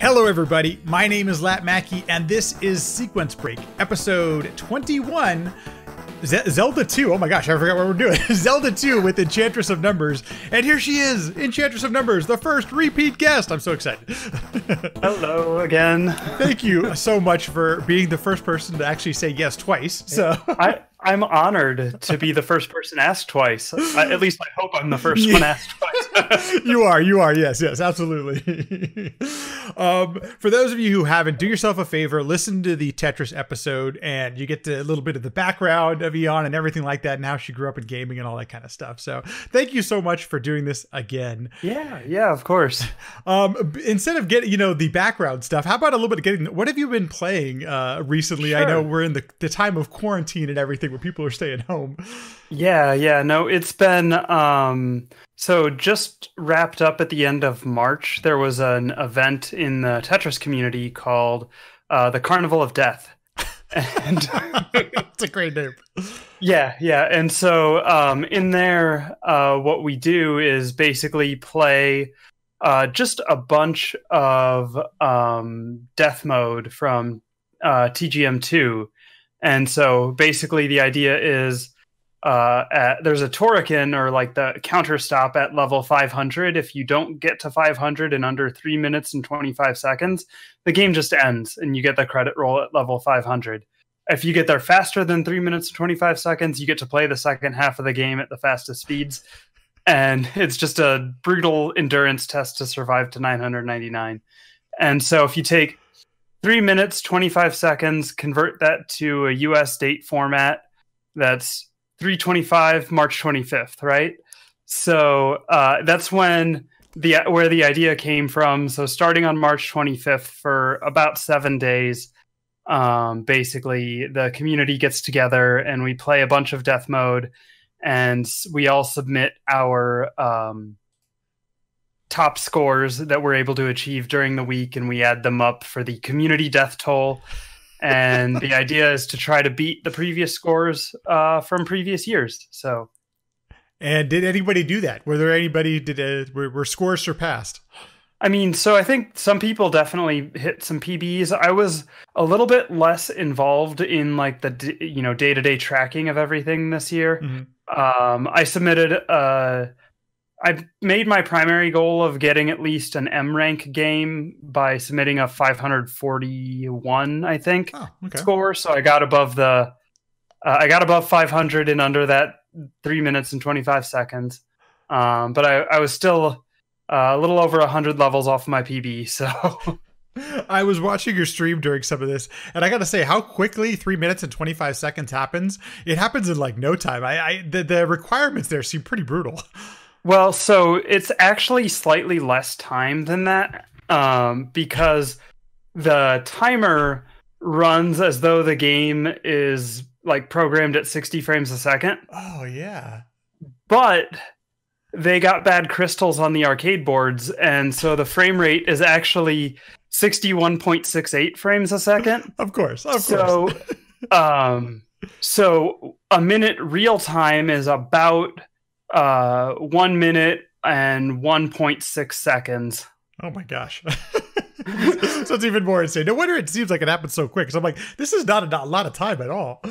Hello everybody, my name is Lat Mackey and this is Sequence Break, episode 21, Zelda 2, oh my gosh, I forgot what we're doing, Zelda 2 with Enchantress of Numbers, and here she is, Enchantress of Numbers, the first repeat guest, I'm so excited. Hello again. Thank you so much for being the first person to actually say yes twice, so. I'm honored to be the first person asked twice. At least I hope I'm the first one asked twice. You are, yes, absolutely. For those of you who haven't, do yourself a favor, listen to the Tetris episode, and you get a little bit of the background of Eon and everything like that, and how she grew up in gaming and all that kind of stuff. So thank you so much for doing this again. Yeah, of course. Instead of getting, the background stuff, how about a little bit of getting, what have you been playing recently? Sure. I know we're in the time of quarantine and everything, where people are staying home. No, it's been so just wrapped up at the end of March. There was an event in the Tetris community called the Carnival of Death. And it's a great name. Yeah. And so in there, what we do is basically play just a bunch of death mode from TGM2. And so basically the idea is there's a Toriken, or like the counter stop at level 500. If you don't get to 500 in under 3 minutes and 25 seconds, the game just ends and you get the credit roll at level 500. If you get there faster than 3 minutes and 25 seconds, you get to play the second half of the game at the fastest speeds. And it's just a brutal endurance test to survive to 999. And so if you take 3 minutes, 25 seconds, convert that to a US date format, that's 3/25, March 25th, right? So that's where the idea came from. So starting on March 25th for about 7 days, basically the community gets together and we play a bunch of death mode, and we all submit our top scores that we're able to achieve during the week, and we add them up for the community death toll. And the idea is to try to beat the previous scores from previous years. So, and did anybody do that? Were there anybody were scores surpassed? I mean, so I think some people definitely hit some PBs. I was a little bit less involved in like the day-to-day tracking of everything this year. Mm-hmm. I submitted I made my primary goal of getting at least an M rank game by submitting a 541, I think, score. So I got above 500 in under that 3 minutes and 25 seconds. But I was still a little over 100 levels off my PB. So I was watching your stream during some of this, and I got to say how quickly 3 minutes and 25 seconds happens. It happens in like no time. The requirements there seem pretty brutal. Well, so it's actually slightly less time than that, because the timer runs as though the game is like programmed at 60 frames a second. Oh, yeah. But they got bad crystals on the arcade boards, and so the frame rate is actually 61.68 frames a second. Of course. So a minute real time is about 1 minute and 1.6 seconds. Oh my gosh. So it's even more insane. No wonder it seems like it happened so quick. So I'm like, this is not a lot of time at all.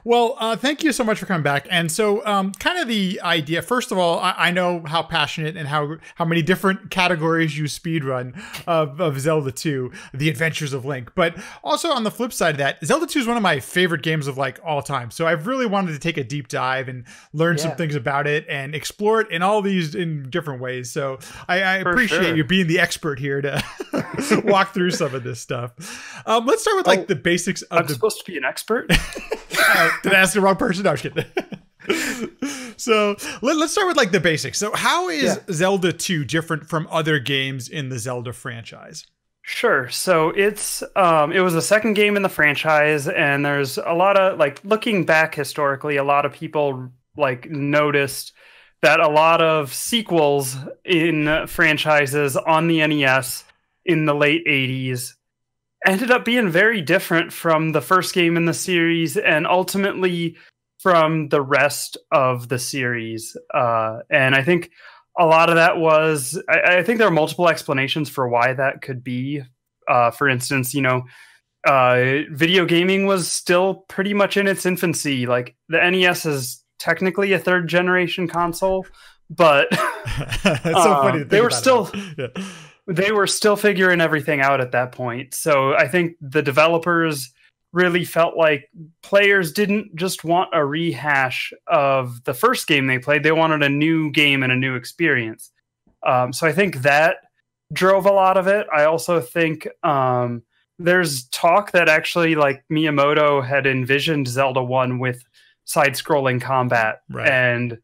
Well, thank you so much for coming back. And so kind of the idea, first of all, I know how passionate and how many different categories you speedrun of Zelda 2, The Adventures of Link. But also on the flip side of that, Zelda 2 is one of my favorite games of like all time. So I've really wanted to take a deep dive and learn some things about it and explore it in different ways. So I appreciate you being the expert here to walk through some of this stuff. Let's start with like the basics of I'm supposed to be an expert? Did I ask the wrong person? No, I'm just kidding. So let's start with like the basics. So how is Zelda 2 different from other games in the Zelda franchise? Sure. So it was the second game in the franchise, and there's a lot of like looking back historically, a lot of people like noticed that a lot of sequels in franchises on the NES in the late 80s ended up being very different from the first game in the series and ultimately from the rest of the series. And I think a lot of that was, I think there are multiple explanations for why that could be. For instance, video gaming was still pretty much in its infancy. Like the NES is technically a third generation console, but it's so funny to think they were about still it. Yeah. they were still figuring everything out at that point. So I think the developers really felt like players didn't just want a rehash of the first game they played. They wanted a new game and a new experience. So I think that drove a lot of it. I also think there's talk that actually like Miyamoto had envisioned Zelda 1 with side-scrolling combat. Right. And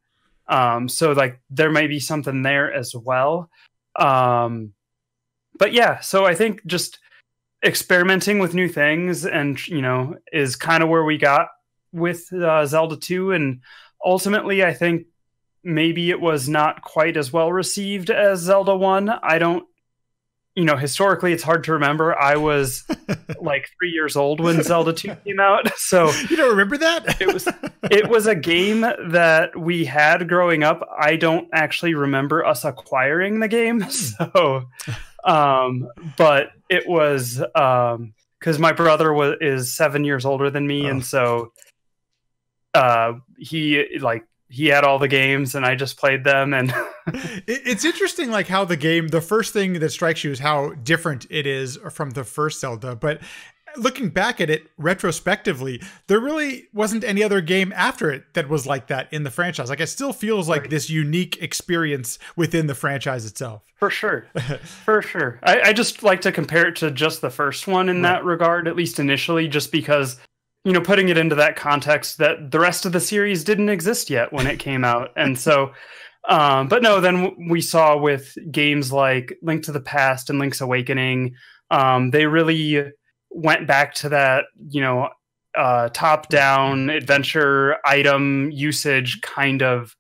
so like there might be something there as well. But yeah, so I think just experimenting with new things and, is kind of where we got with Zelda 2. And ultimately, I think maybe it was not quite as well received as Zelda 1. I don't, historically, it's hard to remember. I was like 3 years old when Zelda 2 came out. So you don't remember that? it was a game that we had growing up. I don't actually remember us acquiring the game. So, but it was because my brother is 7 years older than me, and so he had all the games and I just played them. And it's interesting, like how the first thing that strikes you is how different it is from the first Zelda. But looking back at it retrospectively, there really wasn't any other game after it that was like that in the franchise. Like it still feels like this unique experience within the franchise itself. For sure. For sure. I just like to compare it to just the first one in that regard, at least initially, just because, putting it into that context that the rest of the series didn't exist yet when it came out. And so, but no, then we saw with games like Link to the Past and Link's Awakening, they really went back to that, top-down adventure item usage kind of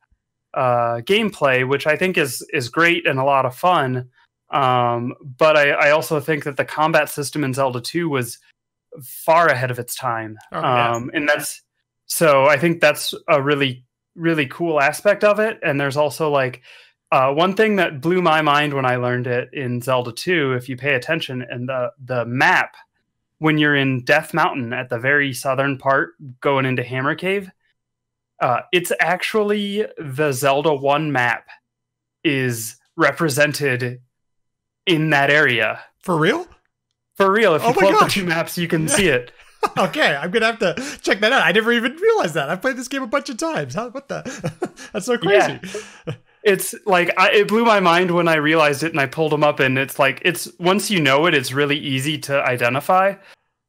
gameplay, which I think is great and a lot of fun. But I also think that the combat system in Zelda 2 was far ahead of its time. And I think that's a really, really cool aspect of it. And there's also like one thing that blew my mind when I learned it in Zelda 2, if you pay attention, and the map, when you're in Death Mountain at the very southern part going into Hammer Cave, it's actually the Zelda 1 map is represented in that area. For real? For real. If you pull up the two maps, you can see it. Okay, I'm going to have to check that out. I never even realized that. I've played this game a bunch of times. What the? That's so crazy. Yeah. It's like, it blew my mind when I realized it and I pulled them up, and it's like, once you know it, it's really easy to identify.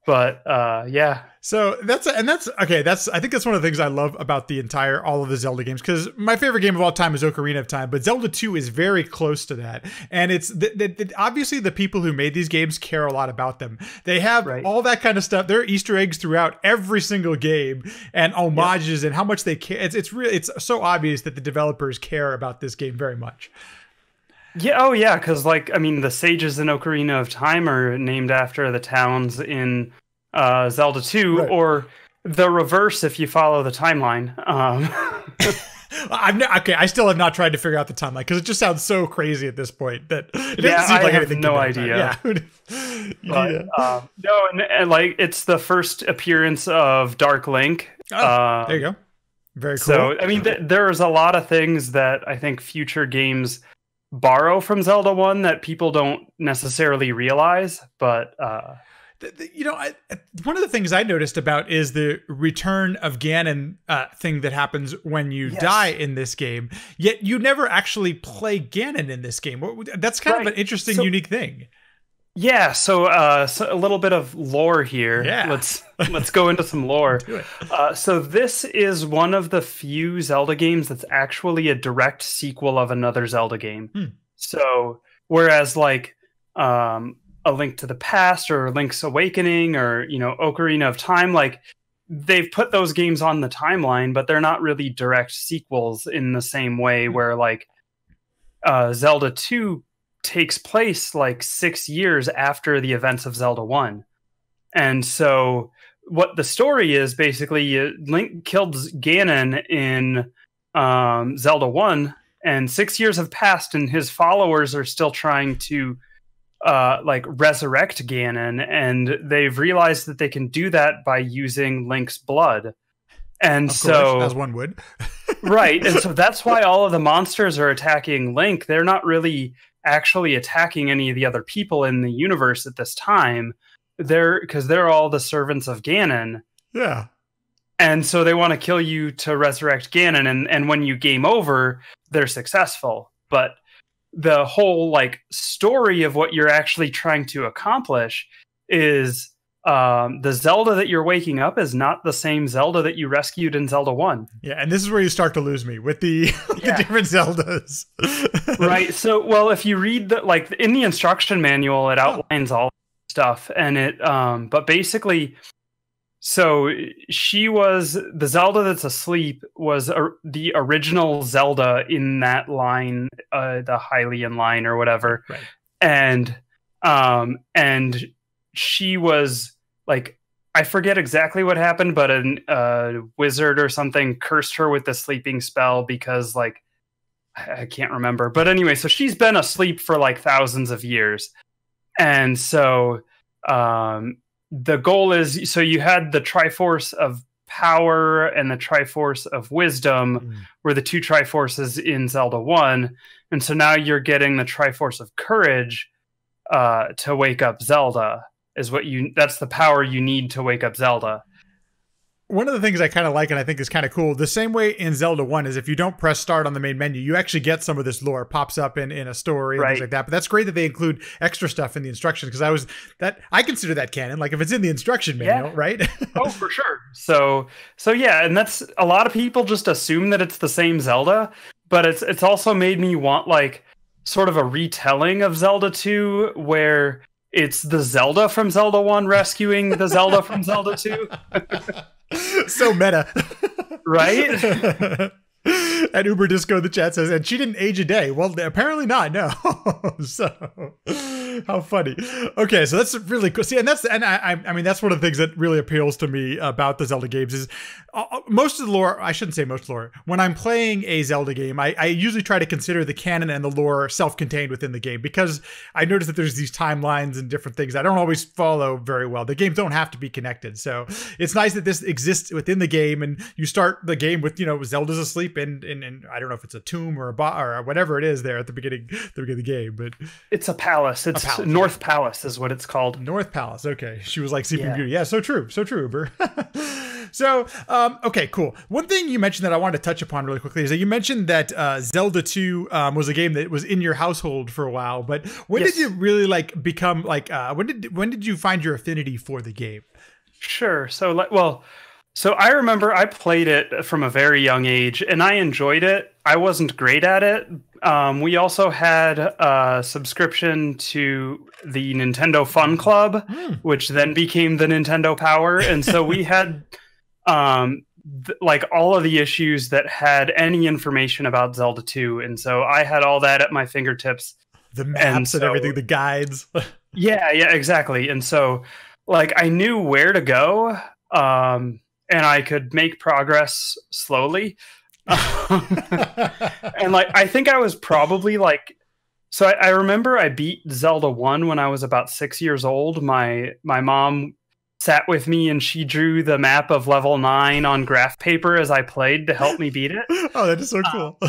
But yeah. So I think that's one of the things I love about all of the Zelda games, because my favorite game of all time is Ocarina of Time, but Zelda 2 is very close to that. And it's obviously the people who made these games care a lot about them. They have all that kind of stuff. There are Easter eggs throughout every single game and homages and how much they care. It's so obvious that the developers care about this game very much. Yeah, oh yeah, because the sages in Ocarina of Time are named after the towns in Zelda 2, or the reverse if you follow the timeline. I still have not tried to figure out the timeline because it just sounds so crazy at this point that it doesn't seem like anything. No idea. Yeah. No, and it's the first appearance of Dark Link. There you go. Very cool. So there's a lot of things that I think future games borrow from Zelda 1 that people don't necessarily realize, but one of the things I noticed about is the return of Ganon thing that happens when you die in this game, yet you never actually play Ganon in this game. That's kind of an interesting, unique thing. Yeah, so a little bit of lore here. Yeah. Let's go into some lore. Do it. So this is one of the few Zelda games that's actually a direct sequel of another Zelda game. So whereas A Link to the Past or Link's Awakening or Ocarina of Time, they've put those games on the timeline, but they're not really direct sequels in the same way where Zelda 2 takes place 6 years after the events of Zelda 1. And so what the story is, basically, Link killed Ganon in Zelda 1, and 6 years have passed, and his followers are still trying to like resurrect Ganon, and they've realized that they can do that by using Link's blood. And of course, as one would. Right, and so that's why all of the monsters are attacking Link. They're not really actually attacking any of the other people in the universe at this time. Because they're all the servants of Ganon. Yeah. And so they want to kill you to resurrect Ganon, and when you game over, they're successful. But the whole like story of what you're actually trying to accomplish is the Zelda that you're waking up is not the same Zelda that you rescued in Zelda 1. Yeah, and this is where you start to lose me with the, the different Zeldas. Right. So, well, if you read the like in the instruction manual, it outlines all stuff, and it but basically, so the Zelda that's asleep was the original Zelda in that line, the Hylian line or whatever. Right. And she was like, I forget exactly what happened, but a wizard or something cursed her with the sleeping spell because like, I can't remember. But anyway, so she's been asleep for like thousands of years. And so the goal is, so you had the Triforce of Power and the Triforce of Wisdom were the two Triforces in Zelda 1. And so now you're getting the Triforce of Courage to wake up Zelda. That's the power you need to wake up Zelda. One of the things I kind of like and I think is kind of cool, the same way in Zelda 1 is if you don't press start on the main menu, you actually get some of this lore pops up in a story and things like that. But that's great that they include extra stuff in the instructions because I consider that canon. Like if it's in the instruction manual, right? Oh, for sure. So yeah, and that's a lot of people just assume that it's the same Zelda, but it's also made me want like sort of a retelling of Zelda 2 where it's the Zelda from Zelda 1 rescuing the Zelda from Zelda 2. So meta. Right? And Uber Disco in the chat says, and she didn't age a day. Well, apparently not. No. So how funny. Okay, so that's really cool. See, I mean that's one of the things that really appeals to me about the Zelda games is most of the lore. I shouldn't say most lore. When I'm playing a Zelda game, I usually try to consider the canon and the lore self-contained within the game because I notice that there's these timelines and different things I don't always follow very well. The games don't have to be connected, so it's nice that this exists within the game. And you start the game with Zelda's asleep and I don't know if it's a tomb or or whatever it is there at the beginning of the game, but it's a palace. It's a palace, North Palace is what it's called. North Palace. Okay. She was like Sleeping Beauty. Yeah. So true. So true, Uber. So, okay, cool. One thing you mentioned that I wanted to touch upon really quickly is that you mentioned that Zelda 2 was a game that was in your household for a while, but when did you really like become like, when did you find your affinity for the game? Sure. So I remember I played it from a very young age and I enjoyed it. I wasn't great at it. We also had a subscription to the Nintendo Fun Club, which then became the Nintendo Power. And so we had like all of the issues that had any information about Zelda 2. And so I had all that at my fingertips. The maps and everything, the guides. Yeah, exactly. And so like I knew where to go. And I could make progress slowly. And like, I think I was probably like, so I remember I beat Zelda 1 when I was about 6 years old. My mom sat with me and she drew the map of level 9 on graph paper as I played to help me beat it. Oh, that is so cool.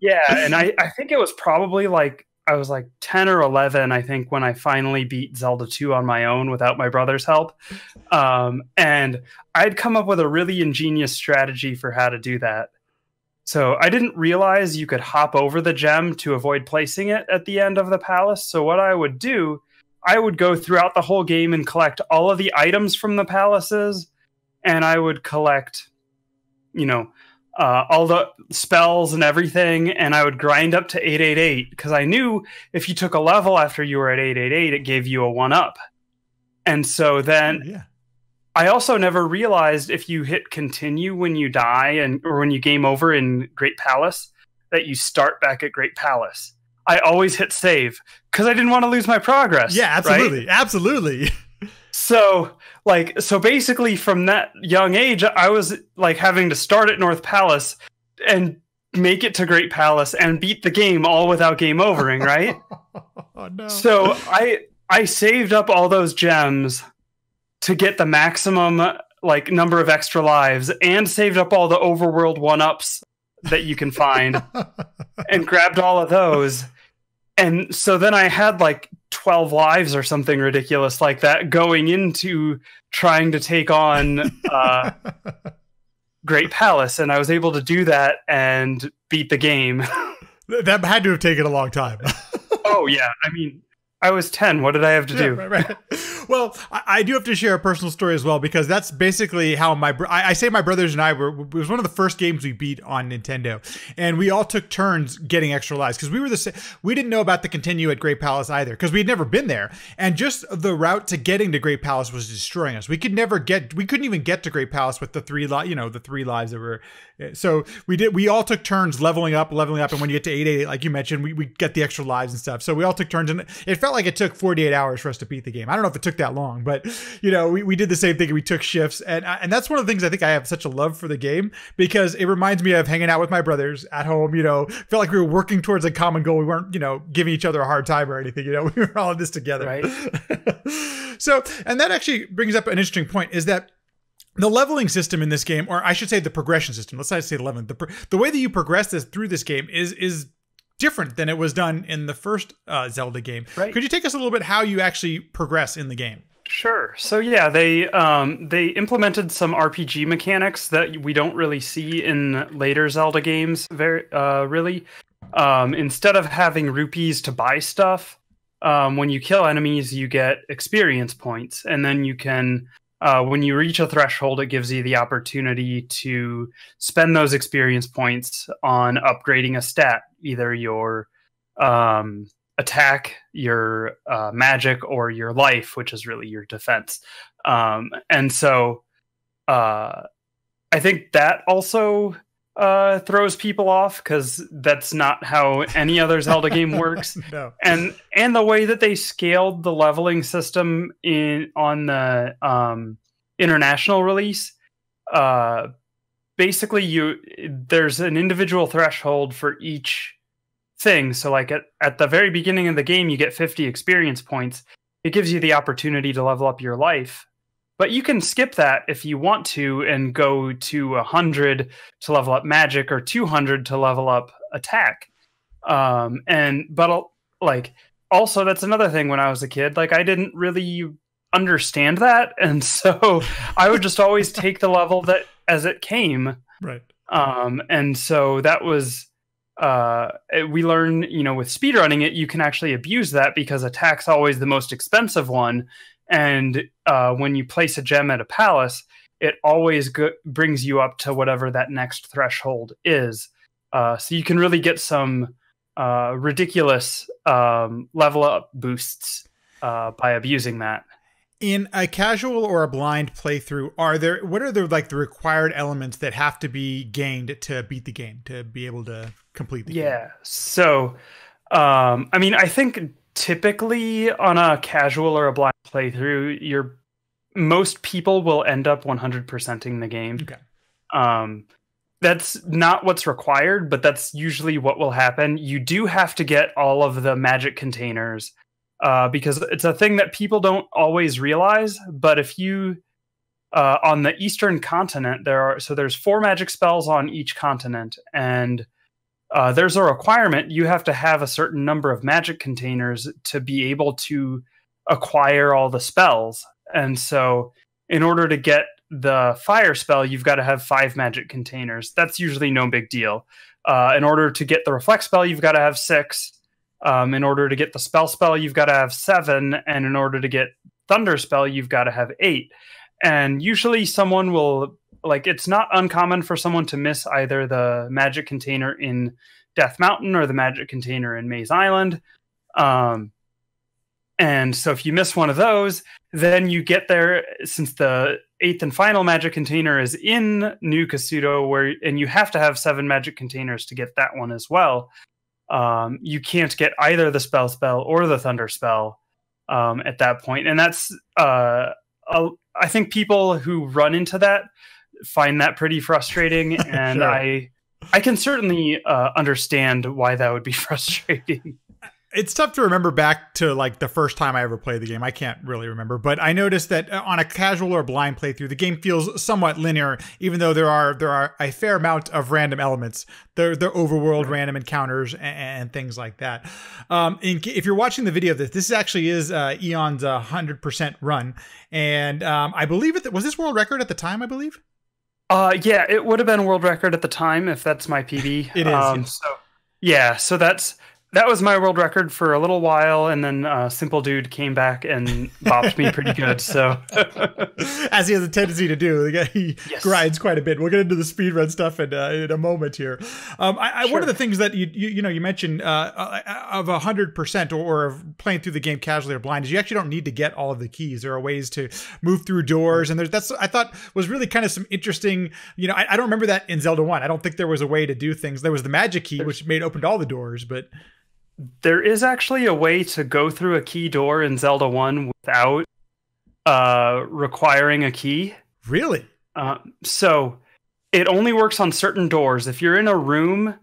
Yeah. And I think it was probably like, I was like 10 or 11, I think, when I finally beat Zelda 2 on my own without my brother's help. And I'd come up with a really ingenious strategy for how to do that. So I didn't realize you could hop over the gem to avoid placing it at the end of the palace. So what I would do, I would go throughout the whole game and collect all of the items from the palaces. And I would collect, all the spells and everything, and I would grind up to 888 because I knew if you took a level after you were at 888, it gave you a 1-up. And so then I also never realized if you hit continue when you die or when you game over in Great Palace, that you start back at Great Palace. I always hit save because I didn't want to lose my progress. Yeah, absolutely. Right? Absolutely. So basically from that young age, I was like having to start at North Palace and make it to Great Palace and beat the game all without game overing, right? Oh no. So I saved up all those gems to get the maximum like number of extra lives, and saved up all the overworld 1-ups that you can find and grabbed all of those. And so then I had like 12 lives or something ridiculous like that going into trying to take on Great Palace, and I was able to do that and beat the game. That had to have taken a long time. Oh yeah, I mean, I was 10. What did I have to do? Right. Well, I do have to share a personal story as well, because that's basically how I say my brothers and I it was one of the first games we beat on Nintendo, and we all took turns getting extra lives, because we didn't know about the continue at Great Palace either, because we had never been there, and just the route to getting to Great Palace was destroying us. We couldn't even get to Great Palace with the three lives that were. So we all took turns leveling up, and when you get to 888, like you mentioned, we get the extra lives and stuff. So we all took turns, and it felt like it took 48 hours for us to beat the game. I don't know if it took that long, but we did the same thing. We took shifts, and that's one of the things I think I have such a love for the game, because it reminds me of hanging out with my brothers at home. Felt like we were working towards a common goal. We weren't giving each other a hard time or anything. We were all in this together. Right. So, and that actually brings up an interesting point, is that the leveling system in this game, or I should say the progression system, let's not say the leveling, the way that you progress through this game is different than it was done in the first Zelda game. Right. Could you take us a little bit how you actually progress in the game? Sure. So yeah, they implemented some RPG mechanics that we don't really see in later Zelda games. Really, instead of having rupees to buy stuff, when you kill enemies, you get experience points, and then you can. When you reach a threshold, it gives you the opportunity to spend those experience points on upgrading a stat, either your attack, your magic, or your life, which is really your defense. And so I think that also throws people off, because that's not how any other Zelda game works. No. And the way that they scaled the leveling system on the international release, basically there's an individual threshold for each thing. So like at the very beginning of the game, you get 50 experience points. It gives you the opportunity to level up your life. But you can skip that if you want to and go to 100 to level up magic, or 200 to level up attack. But also that's another thing. When I was a kid, like I didn't really understand that, and so I would just always take the level that as it came. Right. And so that was we learn, with speedrunning it, you can actually abuse that, because attack's always the most expensive one. And when you place a gem at a palace, it always brings you up to whatever that next threshold is. So you can really get some ridiculous level up boosts by abusing that. In a casual or a blind playthrough, what are the required elements that have to be gained to beat the game, to be able to complete the game? Yeah. So, I think typically on a casual or a blind playthrough, most people will end up 100%ing the game. Okay. That's not what's required, but that's usually what will happen. You do have to get all of the magic containers, because it's a thing that people don't always realize. But if you on the Eastern continent, there's 4 magic spells on each continent, and there's a requirement. You have to have a certain number of magic containers to be able to acquire all the spells. And so in order to get the fire spell, you've got to have 5 magic containers. That's usually no big deal. In order to get the reflect spell, you've got to have 6. In order to get the spell, you've got to have 7. And in order to get thunder spell, you've got to have 8. And usually someone will, it's not uncommon for someone to miss either the magic container in Death Mountain or the magic container in Maze Island. And so if you miss one of those, then you get there, since the 8th and final magic container is in New Kasuto, and you have to have 7 magic containers to get that one as well. You can't get either the spell or the thunder spell at that point. And that's, I think people who run into that find that pretty frustrating. And Sure. I can certainly understand why that would be frustrating. It's tough to remember back to like the first time I ever played the game. I can't really remember, but I noticed that on a casual or blind playthrough, the game feels somewhat linear, even though there are a fair amount of random elements. They're overworld random encounters and things like that. If you're watching the video of this actually is Eon's 100% run, and I believe was this world record at the time, I believe. Yeah, it would have been a world record at the time if that's my PB. It is. Yes. So that was my world record for a little while, and then Simple Dude came back and bopped me pretty good. So, as he has a tendency to do, he grinds quite a bit. We'll get into the speedrun stuff in a moment here. Sure. One of the things that you mentioned of 100% or of playing through the game casually or blind is you actually don't need to get all of the keys. There are ways to move through doors, and that's I thought was really kind of some interesting. I don't remember that in Zelda 1. I don't think there was a way to do things. There was the magic key, which opened all the doors, but there is actually a way to go through a key door in Zelda 1 without requiring a key. Really? So it only works on certain doors. If you're in a room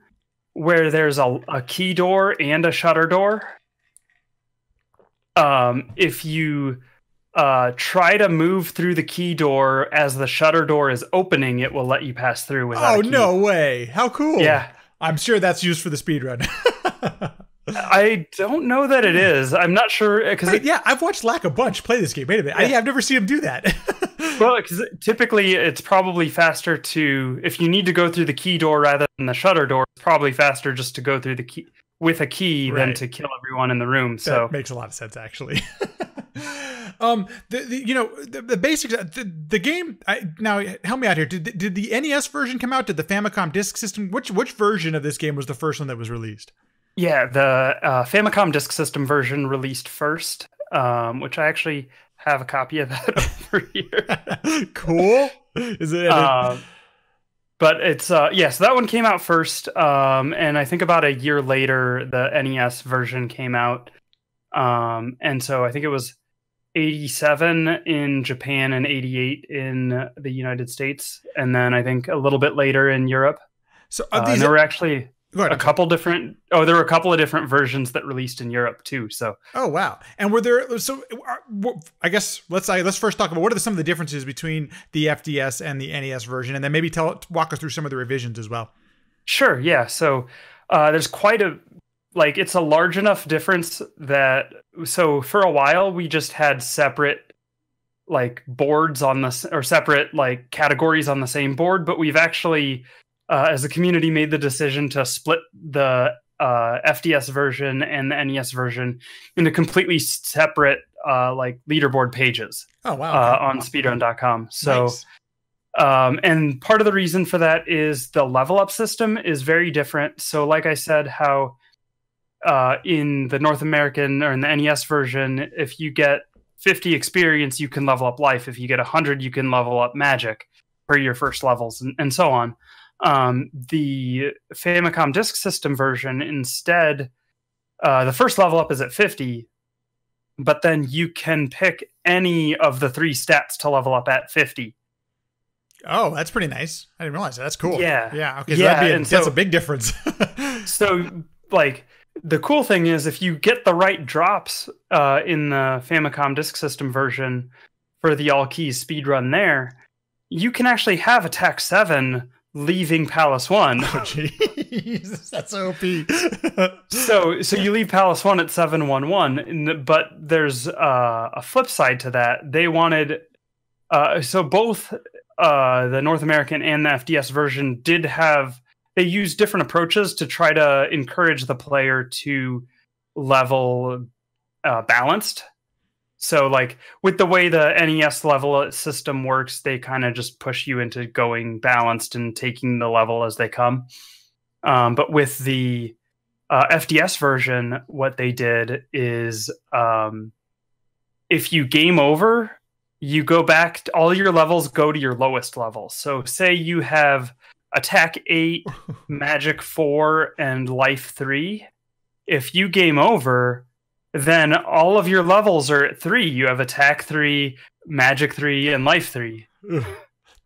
where there's a key door and a shutter door, if you try to move through the key door as the shutter door is opening, it will let you pass through without a key. No way. How cool. Yeah. I'm sure that's used for the speedrun. I don't know that it is. I'm not sure because I've watched Lack a bunch play this game. Wait a minute, I've never seen him do that. Well, because typically it's probably faster if you need to go through the key door rather than the shutter door. It's probably faster just to go through the key with a key than to kill everyone in the room. So that makes a lot of sense, actually. The basics. The game. Now, help me out here. Did the NES version come out? Did the Famicom Disk System? Which version of this game was the first one that was released? Yeah, the Famicom Disk System version released first, which I actually have a copy of that over here. Cool. Is it? But it's so that one came out first, and I think about a year later the NES version came out, and so I think it was 87 in Japan and 88 in the United States, and then I think a little bit later in Europe. So there were actually there were a couple of different versions that released in Europe too. So wow. And were there? So I guess let's first talk about what are some of the differences between the FDS and the NES version, and then maybe walk us through some of the revisions as well. Sure. Yeah. So there's quite it's a large enough difference that for a while we just had separate boards on or separate categories on the same board, but we've actually as a community made the decision to split the FDS version and the NES version into completely separate leaderboard pages. Oh wow! On speedrun.com. So nice. And part of the reason for that is the level up system is very different. So like I said, how in the North American or in the NES version, if you get 50 experience, you can level up life. If you get 100, you can level up magic for your first levels and so on. The Famicom Disk System version, instead, the first level up is at 50, but then you can pick any of the 3 stats to level up at 50. Oh, that's pretty nice. I didn't realize that. That's cool. Yeah. Yeah. Okay. So that's a big difference. So the cool thing is if you get the right drops in the Famicom Disk System version for the all keys speedrun there, you can actually have attack 7 leaving Palace 1. Oh, jeez. That's OP. So you leave Palace 1 at 711, but there's a flip side to that. They wanted so both the North American and the FDS version they used different approaches to try to encourage the player to level balanced. So with the way the NES level system works, they kind of just push you into going balanced and taking the level as they come. But with the FDS version, what they did is if you game over, you go back, all your levels go to your lowest level. So say you have attack 8, magic 4, and life 3. If you game over, then all of your levels are at 3. You have attack 3, magic 3, and life 3.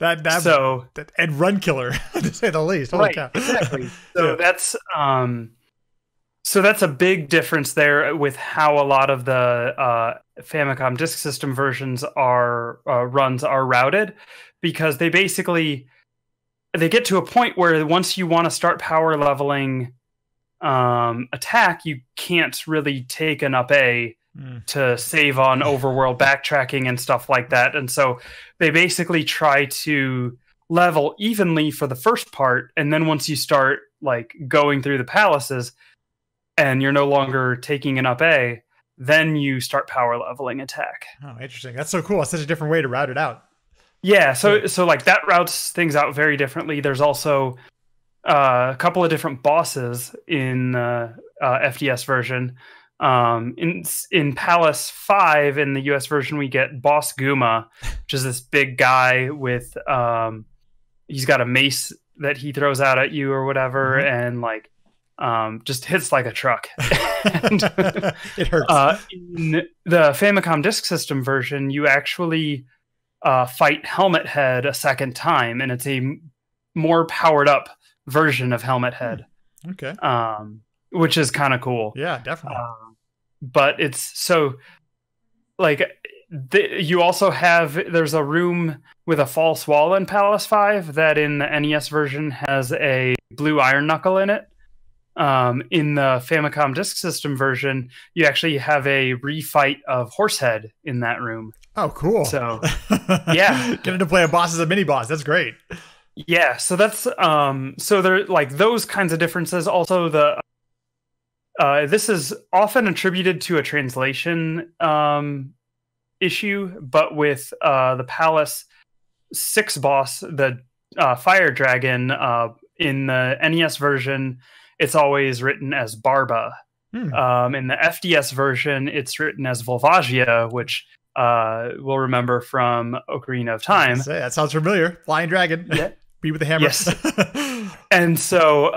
And run killer to say the least. Holy cow. Exactly. So that's a big difference there with how a lot of the Famicom Disk System versions runs are routed, because they get to a point where once you want to start power leveling attack, you can't really take an up A to save on overworld backtracking and stuff like that. And so they basically try to level evenly for the first part, and then once you start like going through the palaces and you're no longer taking an up A, then you start power leveling attack. Oh, interesting. That's so cool. It's such a different way to route it out. Yeah, so like that routes things out very differently. There's also a couple of different bosses in FDS version. In Palace 5 in the US version, we get Boss Guma, which is this big guy with he's got a mace that he throws out at you or whatever, and like just hits like a truck. And, it hurts. In the Famicom Disk System version, you actually fight Helmet Head a second time, and it's a more powered up version of Helmet Head. Okay. Which is kind of cool. Yeah, definitely. But it's so like you also there's a room with a false wall in Palace 5 that in the NES version has a blue iron knuckle in it. In the Famicom Disk System version, you actually have a refight of Horsehead in that room. Oh, cool. So, yeah. Getting to play a boss as a mini boss. That's great. Yeah. So that's, so there like those kinds of differences. Also this is often attributed to a translation, issue, but with, the Palace 6 boss, the, Fire Dragon, in the NES version, it's always written as Barba. In the FDS version, it's written as Volvagia, which we'll remember from Ocarina of Time. That sounds familiar. Flying dragon. Yeah. Be with the hammer. Yes. And so,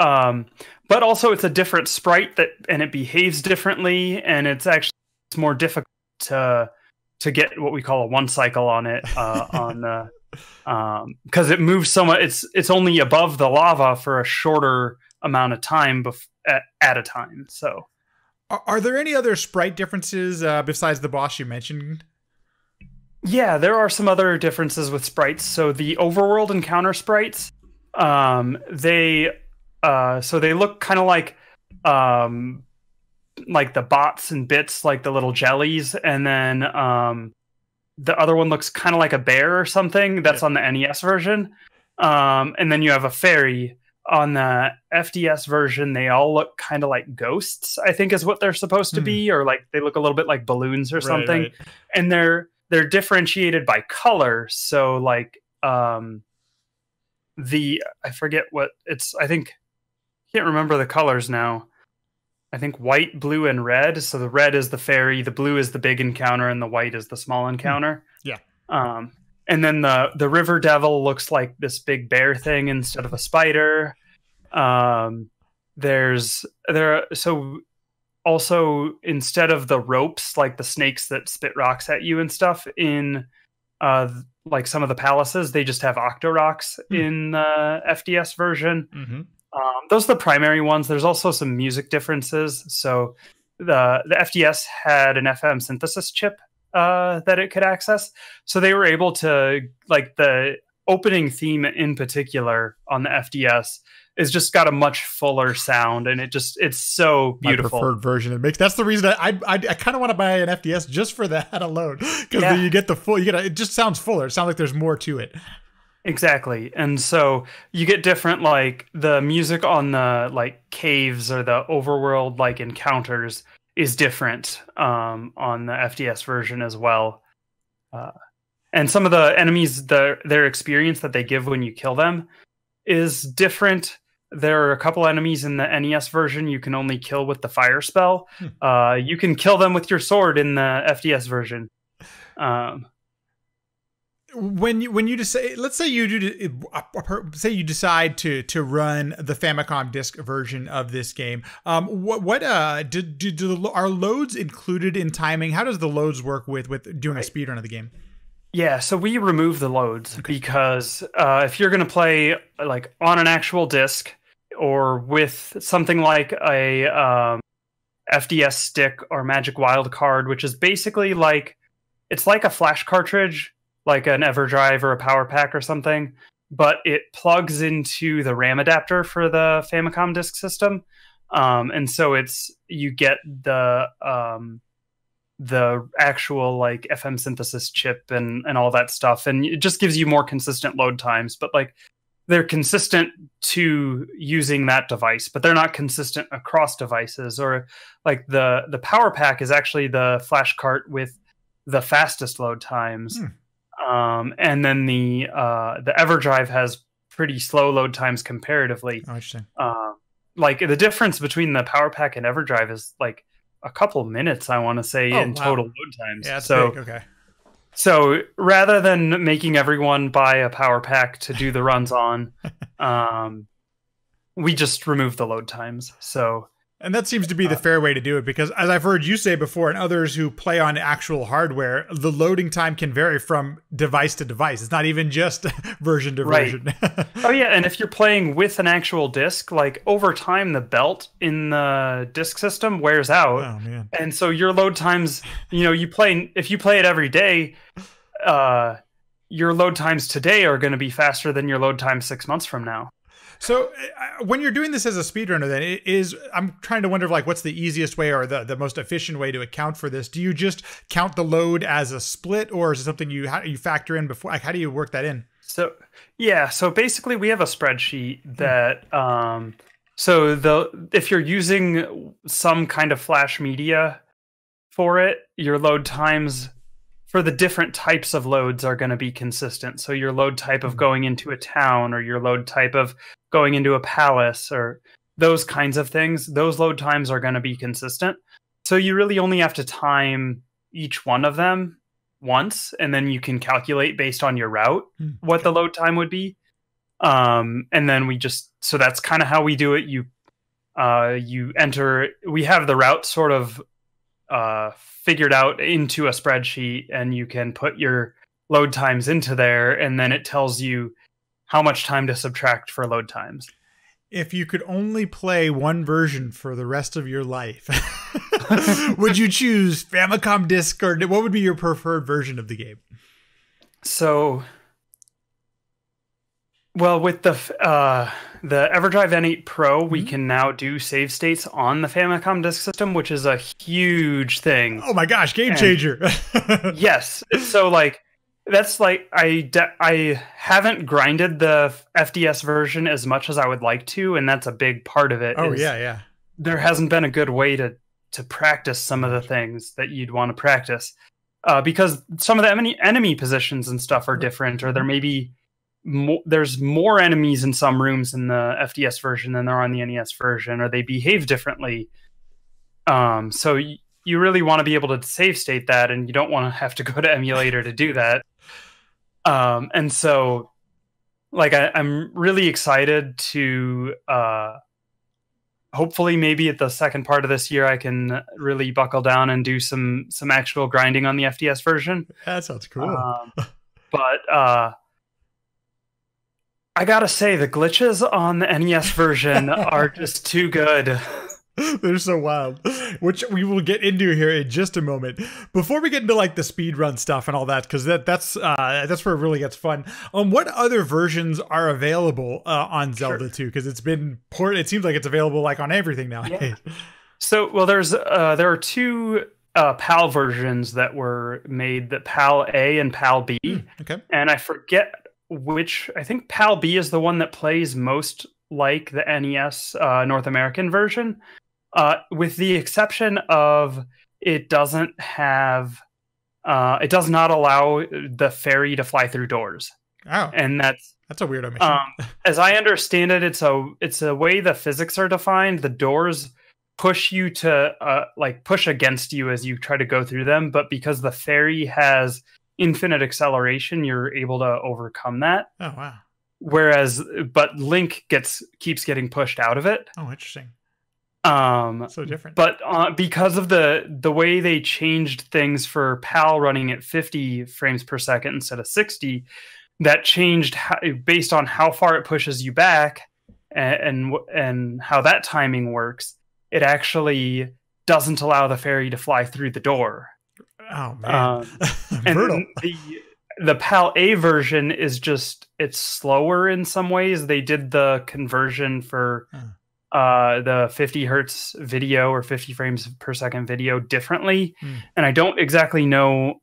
but also it's a different sprite and it behaves differently, and it's more difficult to get what we call a one cycle on it because it moves so much. It's only above the lava for a shorter amount of time at a time. So, are there any other sprite differences besides the boss you mentioned? Yeah, there are some other differences with sprites. So the overworld encounter sprites, they look kind of like the bots and bits, like the little jellies, and then the other one looks kind of like a bear or something. That's on the NES version, and then you have a fairy. On the FDS version, they all look kind of like ghosts, I think is what they're supposed to be, or like they look a little bit like balloons or something. Right. And they're differentiated by color. So like I forget what it's, I can't remember the colors now. I think white, blue, and red. So the red is the fairy, the blue is the big encounter, and the white is the small encounter. Yeah. And then the river devil looks like this big bear thing instead of a spider. So also instead of the ropes, like the snakes that spit rocks at you and stuff in like some of the palaces, they just have Octorocks in the FDS version. Those are the primary ones. There's also some music differences. So the FDS had an FM synthesis chip that it could access. So they were able to, like, the opening theme in particular on the FDS is just got a much fuller sound, and it's so beautiful. My preferred version. That's the reason I kind of want to buy an FDS just for that alone, because you get it just sounds fuller. It sounds like there's more to it. Exactly. And so you get different, like the music on the like caves or the overworld like encounters is different on the FDS version as well. And some of the enemies, their experience that they give when you kill them is different. There are a couple enemies in the NES version you can only kill with the fire spell. You can kill them with your sword in the FDS version. When you just say, let's say you decide to run the Famicom Disk version of this game, are loads included in timing? How does the loads work with doing a speedrun of the game? Yeah, so we remove the loads because if you're going to play like on an actual disc or with something like a FDS stick or Magic Wildcard, which is basically like it's like a flash cartridge, like an EverDrive or a Power Pack or something, but it plugs into the RAM adapter for the Famicom Disk System, and so you get the actual like FM synthesis chip and all that stuff, and it just gives you more consistent load times. But like they're consistent to using that device, but they're not consistent across devices. Or like the Power Pack is actually the flash cart with the fastest load times, and then the EverDrive has pretty slow load times comparatively. Oh, interesting. Like the difference between the Power Pack and EverDrive is like a couple minutes, I want to say, in total load times. Yeah, that's big. Okay. So rather than making everyone buy a Power Pack to do the runs on, we just remove the load times. And that seems to be the fair way to do it, because as I've heard you say before, and others who play on actual hardware, the loading time can vary from device to device. It's not even just version to version. Oh yeah, and if you're playing with an actual disc, like over time, the belt in the disc system wears out. Oh man! And so your load times, if you play it every day, your load times today are going to be faster than your load times 6 months from now. So when you're doing this as a speedrunner, then I'm trying to wonder like what's the easiest way or the most efficient way to account for this? Do you just count the load as a split, or is it something you factor in before? Like how do you work that in? So basically we have a spreadsheet that if you're using some kind of flash media for it, your load times for the different types of loads are going to be consistent. So your load type of going into a town, or your load type of going into a palace, or those kinds of things, those load times are going to be consistent. So you really only have to time each one of them once, and then you can calculate based on your route what the load time would be. And then so that's kind of how we do it. We have the route sort of figured out into a spreadsheet, and you can put your load times into there, and then it tells you how much time to subtract for load times. If you could only play one version for the rest of your life, would you choose Famicom Disk, or what would be your preferred version of the game? So, well, with the EverDrive N8 Pro, we can now do save states on the Famicom Disk System, which is a huge thing. Oh my gosh, game changer! Yes, so like that's like I haven't grinded the FDS version as much as I would like to, and that's a big part of it. Oh yeah. There hasn't been a good way to practice some of the things that you'd want to practice, because some of the enemy positions and stuff are different, or there may be there's more enemies in some rooms in the FDS version than there are on the NES version, or they behave differently. So you really want to be able to save state that, and you don't want to have to go to emulator to do that. And so like I'm really excited to hopefully maybe at the second part of this year I can really buckle down and do some actual grinding on the FDS version. That sounds cool. But I gotta say, the glitches on the NES version are just too good. They're so wild, which we will get into here in just a moment. Before we get into like the speedrun stuff and all that, because that's where it really gets fun. What other versions are available on Zelda 2? Because it's been ported. It seems like it's available like on everything nowadays. Yeah. So, well, there are two PAL versions that were made: the PAL A and PAL B. Okay. And I forget which. I think PAL B is the one that plays most like the NES North American version. With the exception of it does not allow the ferry to fly through doors. Oh, and that's a weird omission. As I understand it, it's a way the physics are defined. The doors push you to push against you as you try to go through them, but because the ferry has infinite acceleration, you're able to overcome that. Oh wow. But Link keeps getting pushed out of it. Oh, interesting. So different. But because of the way they changed things for PAL running at 50 frames per second instead of 60, that changed based on how far it pushes you back and how that timing works. It actually doesn't allow the fairy to fly through the door. Oh man, and the PAL A version is it's slower in some ways. They did the conversion for the 50 hertz video or 50 frames per second video differently, and I don't exactly know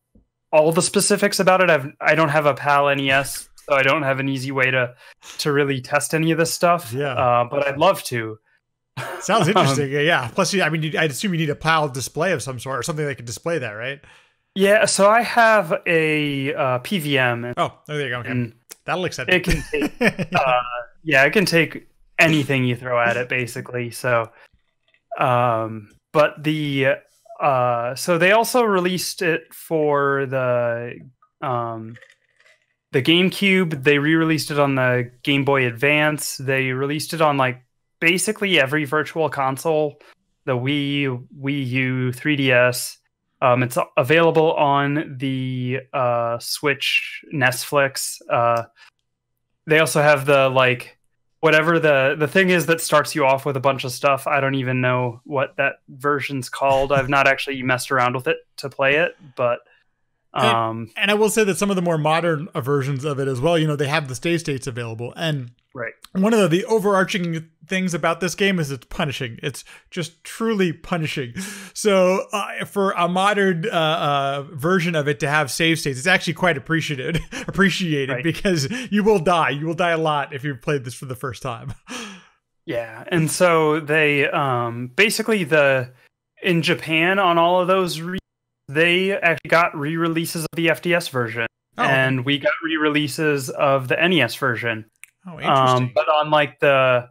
all the specifics about it. I don't have a PAL NES, so I don't have an easy way to really test any of this stuff. Yeah, but I'd love to. Sounds interesting. Yeah. Plus, I mean, I'd assume you need a PAL display of some sort or something that can display that, right? Yeah. So I have a PVM. Oh, there you go. Okay. That'll accept it. Can take, it can take anything you throw at it, basically. So, but so they also released it for the GameCube. They re-released it on the Game Boy Advance. They released it on like basically every virtual console, the Wii, Wii U, 3DS. It's available on the Switch, Netflix. They also have the like whatever the thing is that starts you off with a bunch of stuff. I don't even know what that version's called. I've not actually messed around with it to play it, but and I will say that some of the more modern versions of it as well, you know, they have the save states available. And right. One of the overarching things about this game is it's punishing. It's just truly punishing. So for a modern version of it to have save states, it's actually quite appreciated right. Because you will die. You will die a lot if you've played this for the first time. Yeah. And so they basically in Japan on all of those they actually got re-releases of the FDS version. Oh. And we got re-releases of the NES version. Oh, interesting. But on like there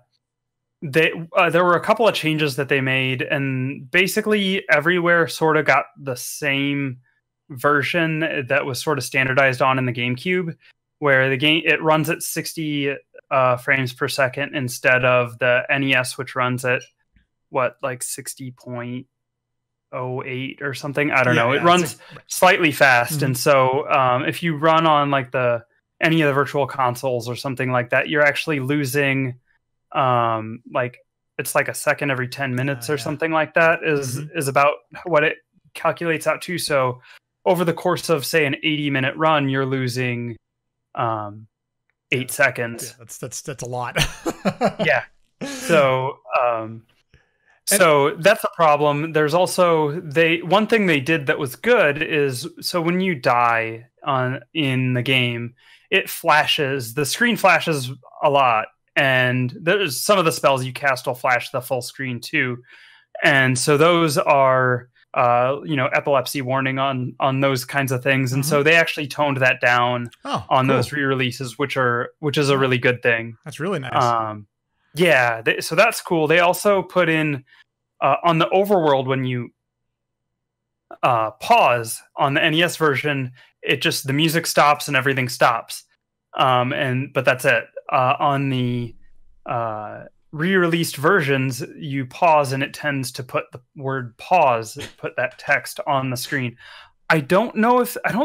were a couple of changes that they made, and basically everywhere sort of got the same version that was sort of standardized on in the GameCube, where it runs at 60 frames per second instead of the NES, which runs at like 60.08 or something. I don't know. It runs slightly fast, and so if you run on like any of the virtual consoles or something like that, you're actually losing like it's like a second every 10 minutes or something like that is about what it calculates out to. So over the course of say an 80-minute run, you're losing 8 seconds. Yeah, that's a lot. Yeah. So so that's a problem. There's also one thing they did that was good is, so when you die in the game, the screen flashes a lot, and there's some of the spells you cast will flash the full screen too. And so those are epilepsy warning on those kinds of things. And so they actually toned that down on those re-releases, which is a really good thing. That's really nice. Yeah, so that's cool. They also put in on the overworld, when you pause on the NES version, the music stops and everything stops. But that's it. On the re-released versions, you pause and it tends to put the word pause, put that text on the screen. I don't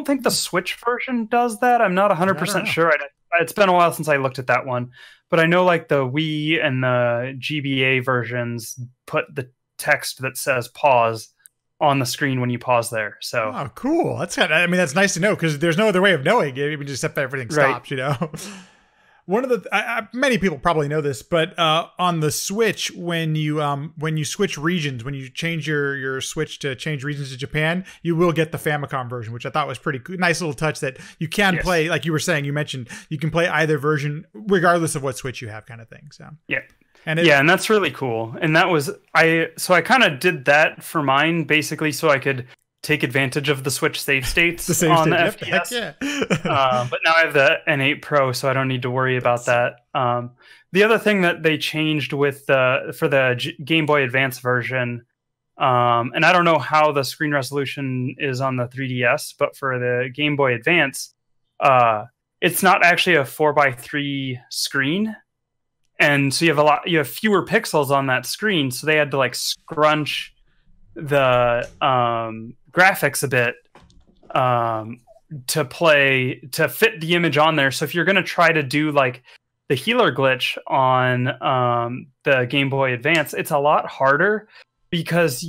think the Switch version does that. I'm not 100% sure. It's been a while since I looked at that one, but I know like the Wii and the GBA versions put the text that says pause on the screen when you pause there. So cool. That's that's nice to know, because there's no other way of knowing it, even just except everything stops, you know. One of the many people probably know this, but on the Switch, when you switch regions, when you change your Switch to change regions to Japan, you will get the Famicom version, which I thought was pretty cool. Nice little touch that you can play, like you were saying, you mentioned you can play either version regardless of what Switch you have, kind of thing. So yeah. And that's really cool. And that was I kind of did that for mine basically so I could take advantage of the Switch save states the FPS. But now I have the N8 Pro, so I don't need to worry about that. The other thing that they changed for the Game Boy Advance version, and I don't know how the screen resolution is on the 3DS, but for the Game Boy Advance, it's not actually a 4:3 screen. and so you have fewer pixels on that screen, so they had to like scrunch the graphics a bit to fit the image on there. So if you're going to try to do like the healer glitch on the Game Boy Advance, it's a lot harder because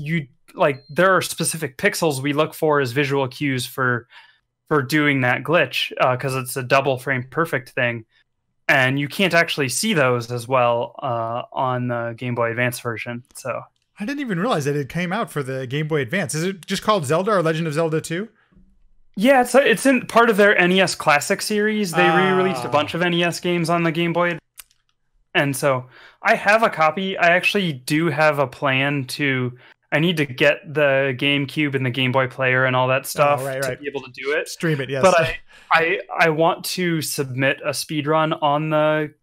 there are specific pixels we look for as visual cues for doing that glitch, because it's a double frame perfect thing, and you can't actually see those as well on the Game Boy Advance version. So I didn't even realize that it came out for the Game Boy Advance. Is it just called Zelda or Legend of Zelda 2? Yeah, it's in part of their NES Classic series. They re-released a bunch of NES games on the Game Boy, and so I have a copy. I actually do have a plan to. I need to get the GameCube and the Game Boy Player and all that stuff to be able to do it. Stream it, yes. But I want to submit a speedrun on the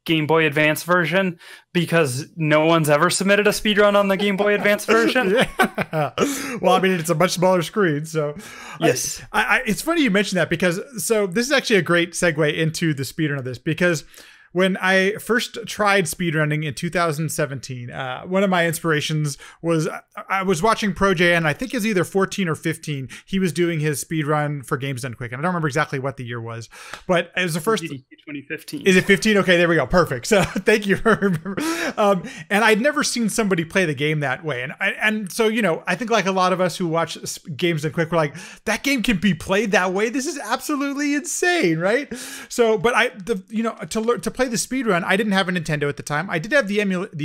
Game Boy Advance version because no one's ever submitted a speedrun on the Game Boy Advance version. Yeah. Well, I mean, it's a much smaller screen, so yes. It's funny you mentioned that because this is actually a great segue into the speedrun of this, because when I first tried speedrunning in 2017, one of my inspirations was I was watching ProJN. I think it was either 14 or 15. He was doing his speedrun for Games Done Quick. And I don't remember exactly what the year was, but it was the first. 2015. Is it 15? Okay, there we go. Perfect. So thank you for remembering. And I'd never seen somebody play the game that way. And so, I think like a lot of us who watch Games Done Quick, we're like, that game can be played that way. This is absolutely insane, right? So, but to play the speedrun, I didn't have a Nintendo at the time. I did have the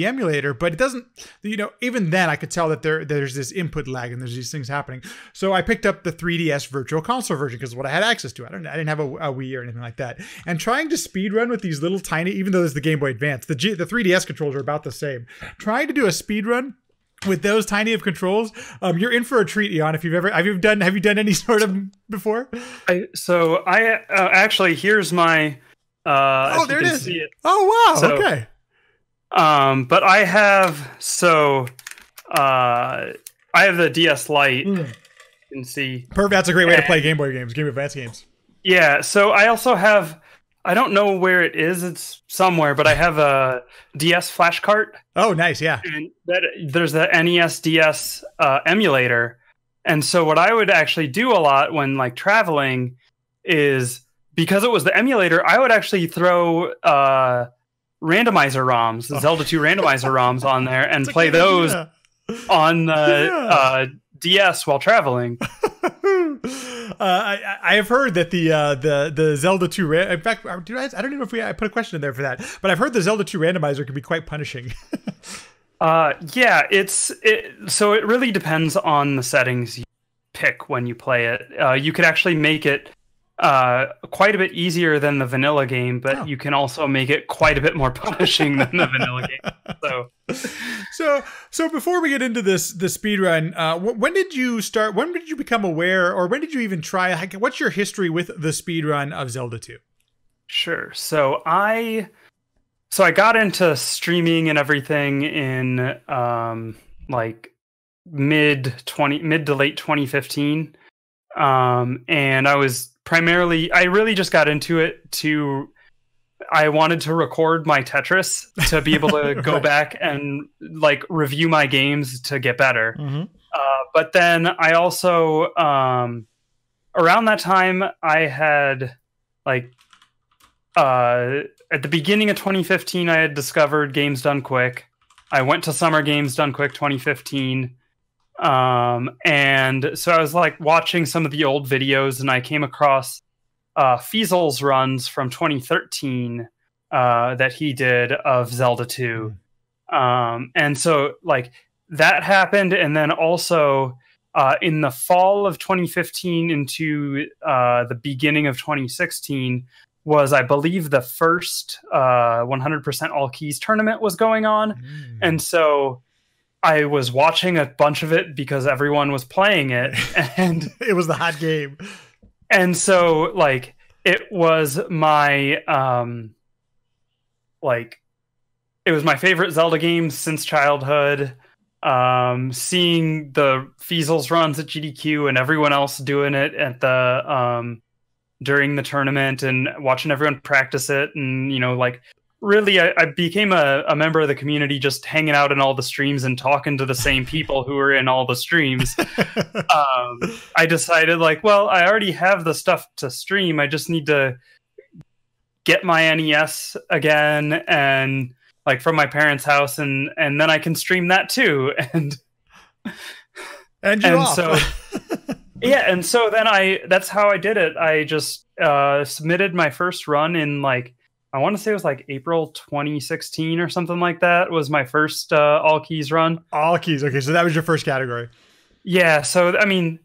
emulator, but it doesn't, even then I could tell that there's this input lag and there's these things happening. So I picked up the 3DS Virtual Console version because what I had access to. I didn't have a Wii or anything like that. And trying to speedrun with these little tiny, even though there's the Game Boy Advance, the 3DS controls are about the same. Trying to do a speedrun with those tiny of controls, you're in for a treat, Eon. If have you done any sort of before? Actually, here's my. There it is. See it. Oh wow! So, okay. But I have the DS Lite. You can see. Perfect. That's a great way to play Game Boy games, Game Boy Advance games. Yeah. So I also have. I don't know where it is. It's somewhere, but I have a DS flash cart. Oh, nice. Yeah. And there's the NES DS emulator, and so what I would actually do a lot when like traveling is. Because it was the emulator, I would actually throw randomizer ROMs, the Zelda 2 randomizer ROMs on there and play those on the DS while traveling. I have heard that the Zelda 2 in fact, I don't even know if I put a question in there for that, but I've heard the Zelda 2 randomizer can be quite punishing. So it really depends on the settings you pick when you play it. You could actually make it quite a bit easier than the vanilla game, but you can also make it quite a bit more punishing than the vanilla game. So before we get into the speedrun, when did you start? When did you become aware, or when did you even try? What's your history with the speedrun of Zelda 2? Sure. So I got into streaming and everything in like mid to late 2015, and I really just got into it I wanted to record my Tetris to be able to go back and like review my games to get better. Mm-hmm. But then I also, around that time I had like, at the beginning of 2015, I had discovered Games Done Quick. I went to Summer Games Done Quick 2015. And so I was like watching some of the old videos and I came across Fiesel's runs from 2013 that he did of Zelda 2. And so like that happened, and then also in the fall of 2015 into the beginning of 2016 was, I believe, the first 100% All Keys tournament was going on. And so I was watching a bunch of it because everyone was playing it, and it was the hot game. And so like it was my it was my favorite Zelda game since childhood. Seeing the Fiesel's runs at GDQ and everyone else doing it at the during the tournament, and watching everyone practice it, and like really, I became a member of the community just hanging out in all the streams and talking to the same people who are in all the streams. I decided, like, well, I already have the stuff to stream. I just need to get my NES again and like from my parents' house, and then I can stream that too. And you're off. So yeah, and so then that's how I did it. I just submitted my first run in like, I want to say it was like April 2016 or something like that was my first all keys run. All keys. Okay, so that was your first category. Yeah, so I mean,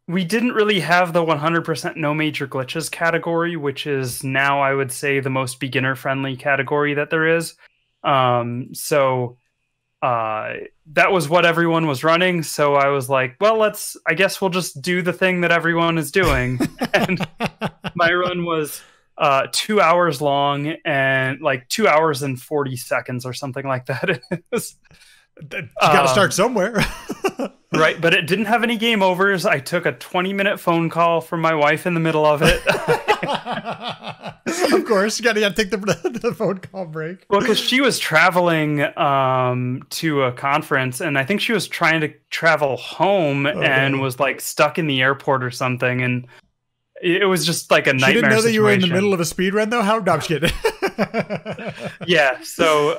we didn't really have the 100% no major glitches category, which is now I would say the most beginner friendly category that there is. So that was what everyone was running. So I was like, well, I guess we'll just do the thing that everyone is doing. And my run was 2 hours long and like 2 hours and 40 seconds or something like that. You got to start somewhere. Right, but it didn't have any game overs. I took a 20-minute phone call from my wife in the middle of it. Of course, you got to take the phone call break. Well, because she was traveling to a conference, and I think she was trying to travel home and was like stuck in the airport or something, and it was just like a nightmare. She didn't know that you were in the middle of a speed run, though. How? No, I'm kidding. Yeah. So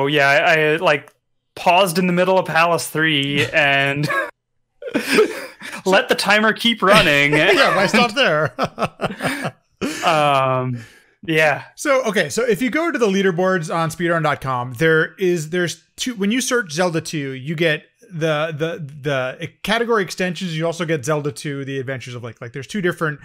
yeah, I like paused in the middle of Palace 3 and let the timer keep running. Yeah, why stop there? Yeah. So if you go to the leaderboards on speedrun.com, there's two. When you search Zelda 2, you get the category extensions. You also get Zelda 2, The Adventures of Link. Like there's two different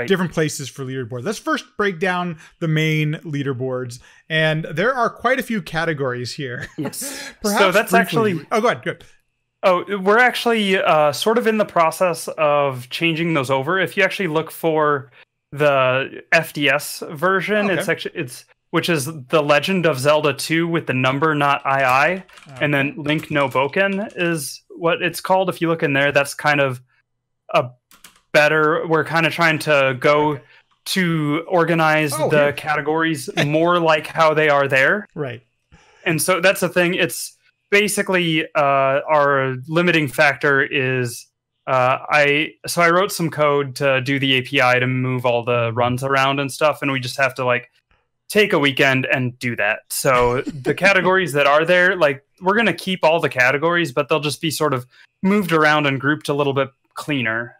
different places for leaderboards. Let's first break down the main leaderboards, and there are quite a few categories here. Yes. Perhaps so that's briefly, actually. Oh, go ahead. Good. Oh, we're actually sort of in the process of changing those over. If you actually look for the FDS version, it's which is The Legend of Zelda 2 with the number, not II. And then Link no Boken is what it's called. If you look in there, that's kind of we're kind of trying to go to organize the categories more like how they are there. Right. And so that's the thing. It's basically our limiting factor is I wrote some code to do the API to move all the runs around and stuff. And we just have to like take a weekend and do that. So the categories that are there, like we're going to keep all the categories, but they'll just be sort of moved around and grouped a little bit cleaner,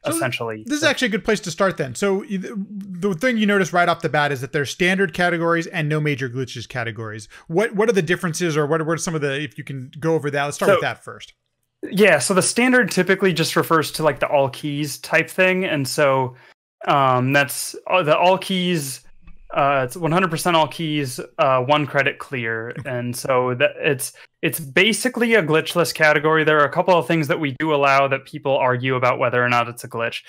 essentially. This is actually a good place to start then. So the thing you notice right off the bat is that there's standard categories and no major glitches categories. What are the differences, or what are some of the, if you can go over that, let's start with that first. Yeah, so the standard typically just refers to like the all keys type thing. And so that's the all keys. It's 100% all keys, 1 credit clear, and so that it's basically a glitchless category. There are a couple of things that we do allow that people argue about whether or not it's a glitch,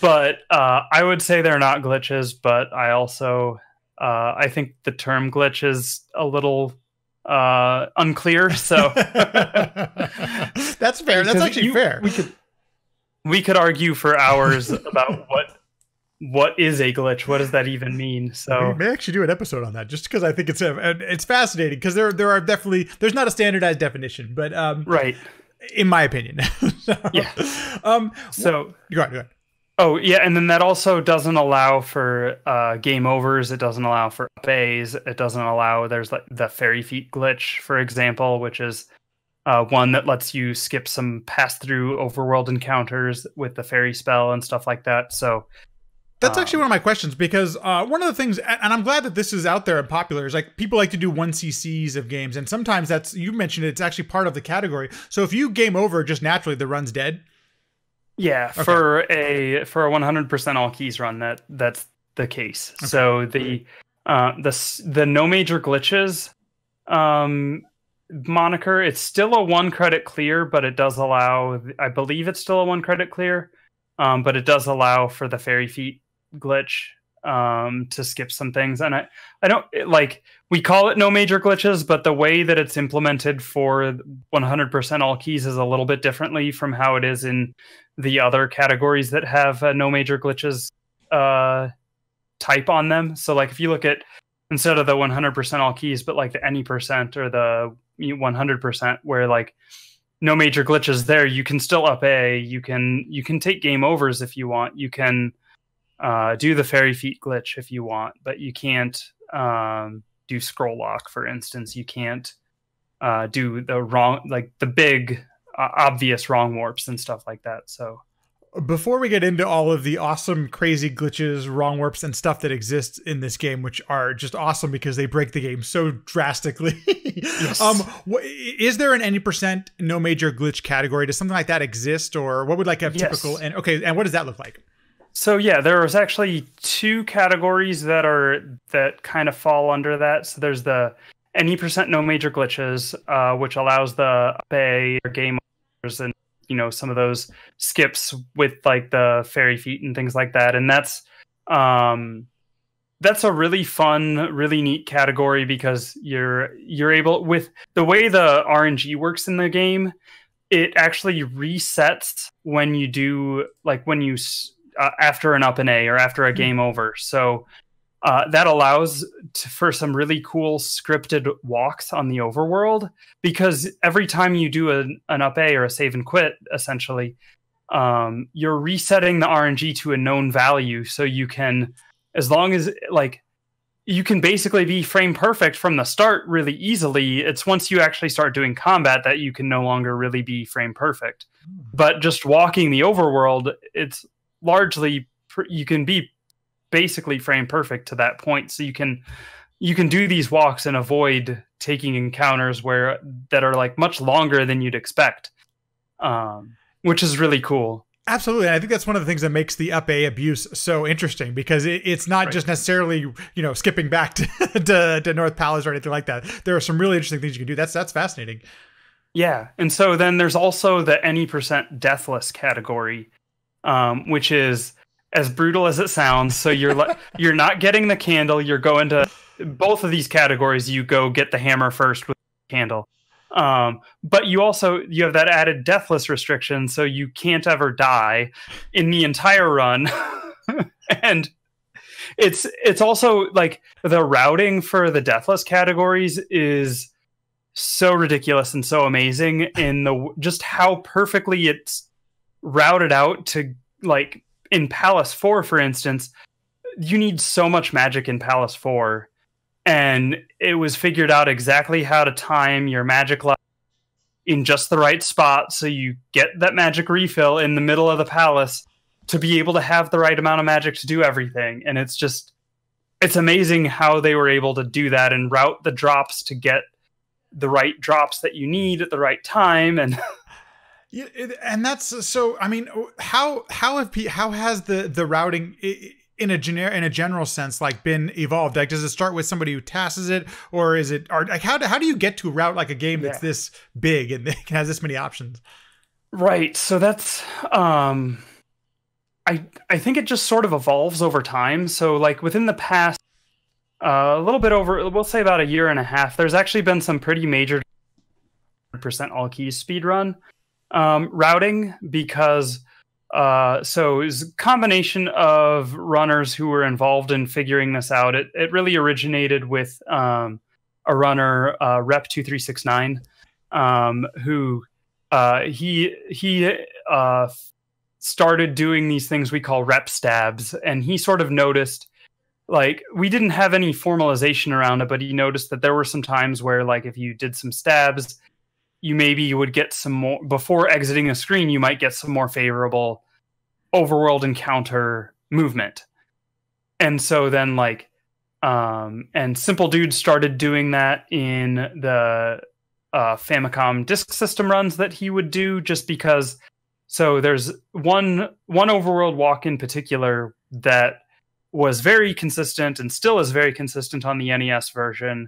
but I would say they're not glitches. But I also I think the term glitch is a little unclear. So that's fair. That's actually fair. We could argue for hours about what is a glitch? What does that even mean? So we may actually do an episode on that, just because I think it's fascinating, because there are definitely, there's not a standardized definition, but right, in my opinion. Yeah. So go ahead. Oh yeah, and then that also doesn't allow for game overs. It doesn't allow for up A's. It doesn't allow. There's like the fairy feet glitch, for example, which is one that lets you skip some pass through overworld encounters with the fairy spell and stuff like that. So. That's actually one of my questions, because one of the things, and I'm glad that this is out there and popular, is like people like to do 1cc's of games, and sometimes that's, you mentioned it's actually part of the category. So if you game over just naturally, the run's dead. Yeah, okay. For a 100% all keys run, that's the case. Okay. So the no major glitches moniker, it's still a 1 credit clear, but it does allow, I believe it's still a 1 credit clear, but it does allow for the fairy feet glitch to skip some things. And I don't like, we call it no major glitches, but the way that it's implemented for 100% all keys is a little bit differently from how it is in the other categories that have no major glitches type on them. So like if you look at, instead of the 100% all keys, but like the any percent or the 100%, where like no major glitches there, you can still up A. You can take game overs if you want. You can do the fairy feet glitch if you want, but you can't do scroll lock, for instance. You can't do the wrong, like the big obvious wrong warps and stuff like that. So before we get into all of the awesome, crazy glitches, wrong warps, and stuff that exists in this game, which are just awesome because they break the game so drastically, yes. Is there an any percent no major glitch category? Does something like that exist, or what would like a typical? And okay, and what does that look like? So yeah, there was actually 2 categories that kind of fall under that. So there's the any percent no major glitches, which allows the bay or game overs and some of those skips with like the fairy feet and things like that. And that's a really fun, really neat category because you're able, with the way the RNG works in the game, it actually resets when you do like when you after an up and A or after a game over. So that allows for some really cool scripted walks on the overworld, because every time you do an up A or a save and quit, essentially, you're resetting the RNG to a known value. So you can, as long as like, you can basically be frame perfect from the start really easily. It's once you actually start doing combat that you can no longer really be frame perfect. But just walking the overworld, it's largely, you can be basically frame perfect to that point. So you can do these walks and avoid taking encounters that are like much longer than you'd expect, which is really cool. Absolutely. And I think that's one of the things that makes the up A abuse so interesting, because it's not just necessarily, skipping back to North Palace or anything like that. There are some really interesting things you can do. That's fascinating. Yeah. And so then there's also the any percent deathless category, which is as brutal as it sounds. So you're not getting the candle. You're going to both of these categories. You go get the hammer first with the candle. But you have that added deathless restriction. So you can't ever die in the entire run. And it's also like the routing for the deathless categories is so ridiculous and so amazing in just how perfectly it's routed out to, like, in Palace 4, for instance, you need so much magic in Palace 4, and it was figured out exactly how to time your magic level in just the right spot so you get that magic refill in the middle of the palace to be able to have the right amount of magic to do everything. And it's amazing how they were able to do that and route the drops to get the right drops that you need at the right time. And yeah, and that's so. I mean, how has the routing in a general sense like been evolved? Like, does it start with somebody who tasks it, or is it, or like how do you get to route like a game that's this big and has this many options? Right. So that's I think it just sort of evolves over time. So like within the past a little bit over, we'll say about a year and a half, there's actually been some pretty major % all keys speedrun routing, because so it was a combination of runners who were involved in figuring this out. It really originated with a runner, Rep 2369, who he started doing these things we call rep stabs, and he sort of noticed, like, we didn't have any formalization around it, but he noticed that there were some times where, like, if you did some stabs, you maybe would get some more, before exiting a screen, you might get some more favorable overworld encounter movement. And so then, like, and Simple Dude started doing that in the Famicom Disk System runs that he would do, just because. So there's one overworld walk in particular that was very consistent and still is very consistent on the NES version,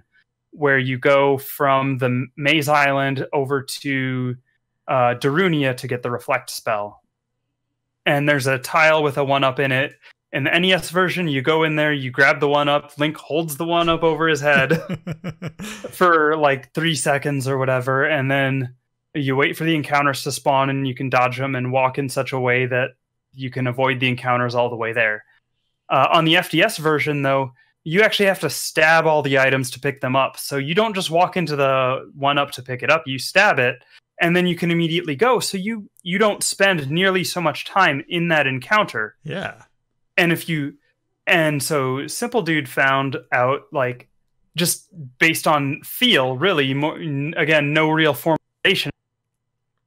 where you go from the Maze Island over to Darunia to get the Reflect spell. And there's a tile with a 1-up in it. In the NES version, you go in there, you grab the 1-up, Link holds the 1-up over his head for like 3 seconds or whatever, and then you wait for the encounters to spawn and you can dodge them and walk in such a way that you can avoid the encounters all the way there. On the FDS version, though, you actually have to stab all the items to pick them up. So you don't just walk into the one up to pick it up. You stab it, and then you can immediately go. So you don't spend nearly so much time in that encounter. Yeah. And so Simple Dude found out, like, just based on feel, really, again, no real formulation,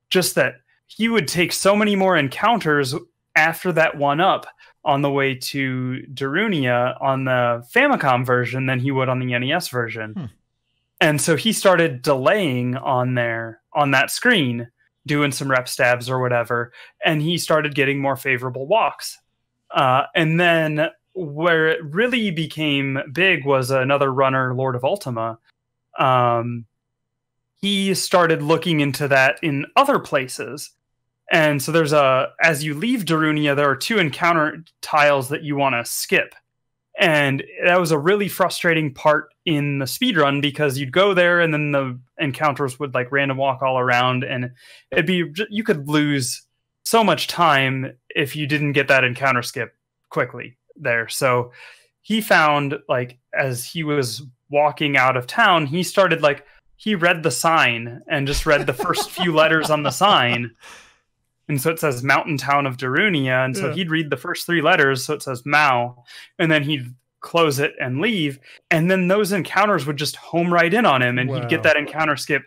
just that he would take so many more encounters after that one up on the way to Darunia on the Famicom version than he would on the NES version. And so he started delaying on that screen, doing some rep stabs or whatever, and he started getting more favorable walks. And then where it really became big was another runner, Lord of Ultima. He started looking into that in other places. And so as you leave Darunia, there are 2 encounter tiles that you want to skip. And that was a really frustrating part in the speedrun, because you'd go there and then the encounters would like random walk all around, and you could lose so much time if you didn't get that encounter skip quickly there. So he found, like, as he was walking out of town, he read the sign and just read the first few letters on the sign. And so it says Mountain Town of Darunia. And so he'd read the first 3 letters. So it says Mao. And then he'd close it and leave. And then those encounters would just home right in on him. And he'd get that encounter skip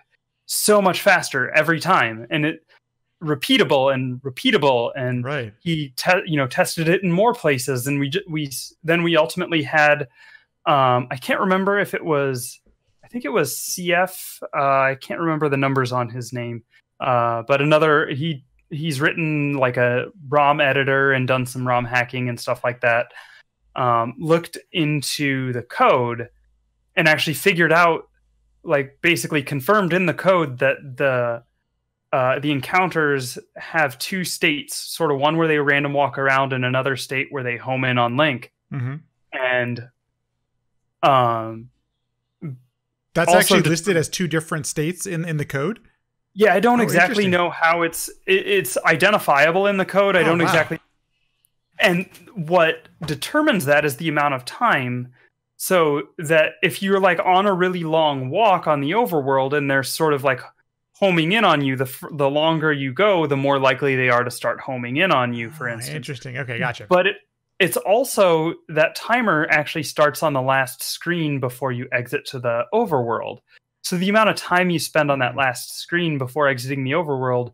so much faster every time. And it repeatable. And right. He tested it in more places. And we ultimately had, I can't remember if it was, I think it was CF. I can't remember the numbers on his name. But he's written like a ROM editor and done some ROM hacking and stuff like that. Looked into the code and actually figured out, like, basically confirmed in the code that the encounters have 2 states, sort of one where they random walk around and another state where they home in on Link. Mm-hmm. And that's actually listed as 2 different states in the code. Yeah, I don't exactly know how it's identifiable in the code. I don't exactly. And what determines that is the amount of time. So that if you're like on a really long walk on the overworld and they're sort of like homing in on you, the longer you go, the more likely they are to start homing in on you, for instance. Interesting. Okay, gotcha. But it's also that timer actually starts on the last screen before you exit to the overworld. So the amount of time you spend on that last screen before exiting the overworld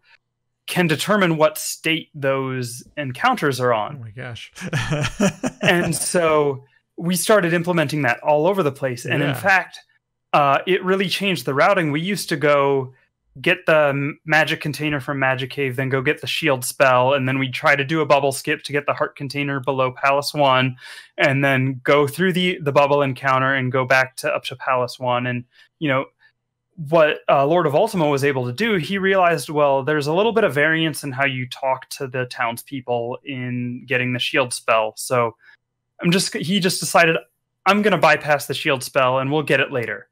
can determine what state those encounters are on. Oh my gosh. And so we started implementing that all over the place. And in fact, it really changed the routing. We used to go get the magic container from Magic Cave, then go get the shield spell, and then we'd try to do a bubble skip to get the heart container below Palace 1, and then go through the bubble encounter and go back up to Palace 1. And, what Lord of Ultima was able to do, he realized, well, there's a little bit of variance in how you talk to the townspeople in getting the shield spell. So he just decided, I'm going to bypass the shield spell and we'll get it later.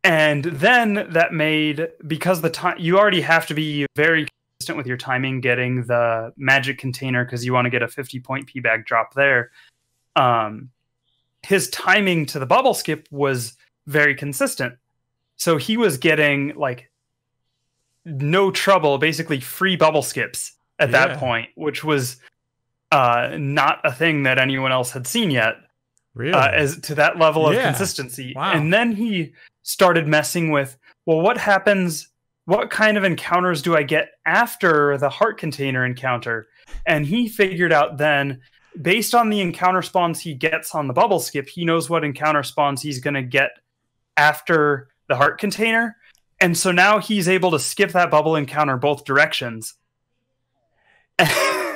And then that made, because the time, you already have to be very consistent with your timing getting the magic container because you want to get a 50-point P-bag drop there. His timing to the bubble skip was very consistent. So he was getting like no trouble, basically free bubble skips at that point, which was not a thing that anyone else had seen yet. Really? As to that level of consistency. Wow. And then he started messing with, well, what happens? What kind of encounters do I get after the heart container encounter? And he figured out then, based on the encounter spawns he gets on the bubble skip, he knows what encounter spawns he's going to get after the heart container. And so now he's able to skip that bubble encounter both directions.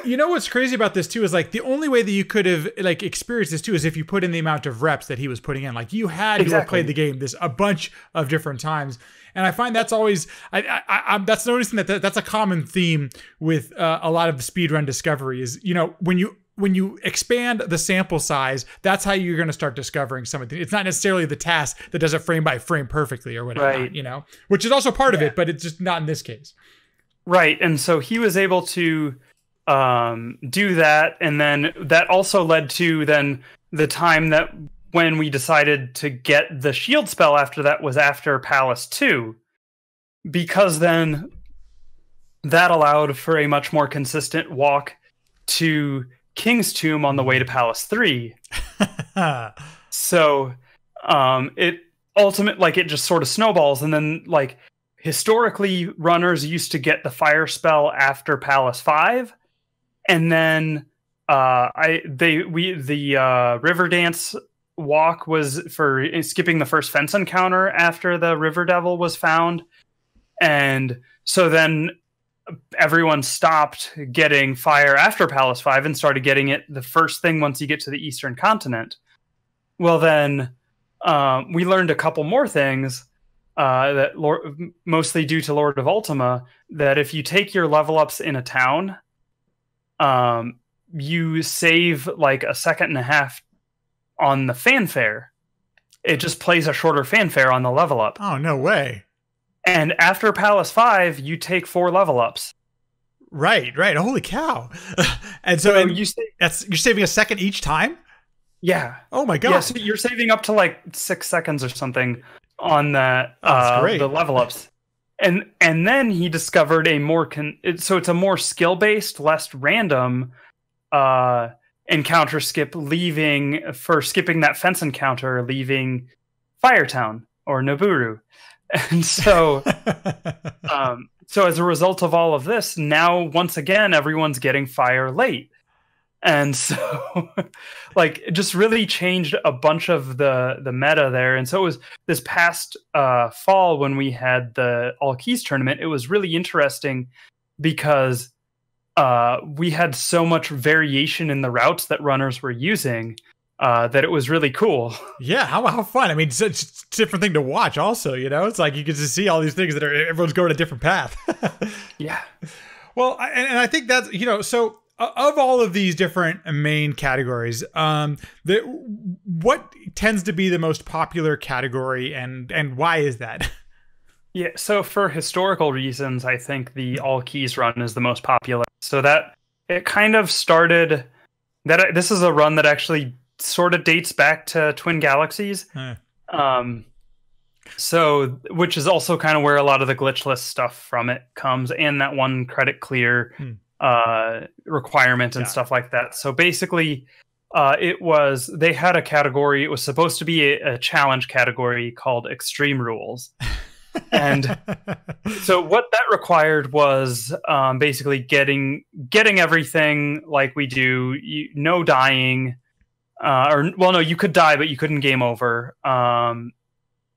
You know what's crazy about this too is like the only way that you could have like experienced this too is if you put in the amount of reps that he was putting in. Like you had to have played the game a bunch of different times. And I find that's always I'm that's noticing that's a common theme with a lot of speedrun discovery is, when you expand the sample size, that's how you're going to start discovering something. It's not necessarily the task that does it frame by frame perfectly or whatever, which is also part of it, but it's just not in this case. Right. And so he was able to do that, and then that also led to then the time that when we decided to get the shield spell after that was after Palace 2, because then that allowed for a much more consistent walk to King's Tomb on the way to Palace 3. So it it just sort of snowballs, and then like historically runners used to get the fire spell after Palace 5, and then the river dance walk was for skipping the first fence encounter after the river devil was found, and so then everyone stopped getting fire after Palace 5 and started getting it the first thing once you get to the Eastern Continent. Well, then we learned a couple more things that mostly due to Lord of Ultima, that if you take your level ups in a town, you save like a second and a half on the fanfare. It just plays a shorter fanfare on the level up. Oh, no way. And after Palace 5, you take 4 level ups. Right. Holy cow. And so you're saving a second each time? Yeah. Oh my god. Yeah, so you're saving up to like 6 seconds or something on that the level ups. And then he discovered a more so it's a more skill-based, less random encounter skip, skipping that fence encounter, leaving Firetown or Naburu. And so so as a result of all of this, now once again everyone's getting fire late. And so like it just really changed a bunch of the meta there. And so it was this past fall when we had the All Keys tournament, it was really interesting because we had so much variation in the routes that runners were using that it was really cool. Yeah, how fun. I mean, it's a different thing to watch also, you know? It's like you get to see all these things that everyone's going a different path. Yeah. Well, and I think that's, you know, so of all of these different main categories, what tends to be the most popular category, and why is that? Yeah, so for historical reasons, I think the All Keys run is the most popular. So that it kind of started that this is a run that actually sort of dates back to Twin Galaxies. So which is also kind of where a lot of the glitchless stuff from it comes, and that one credit clear requirement and stuff like that. So basically they had a category. It was supposed to be a challenge category called Extreme Rules. And so what that required was basically getting everything like we do, no dying, no, you could die, but you couldn't game over.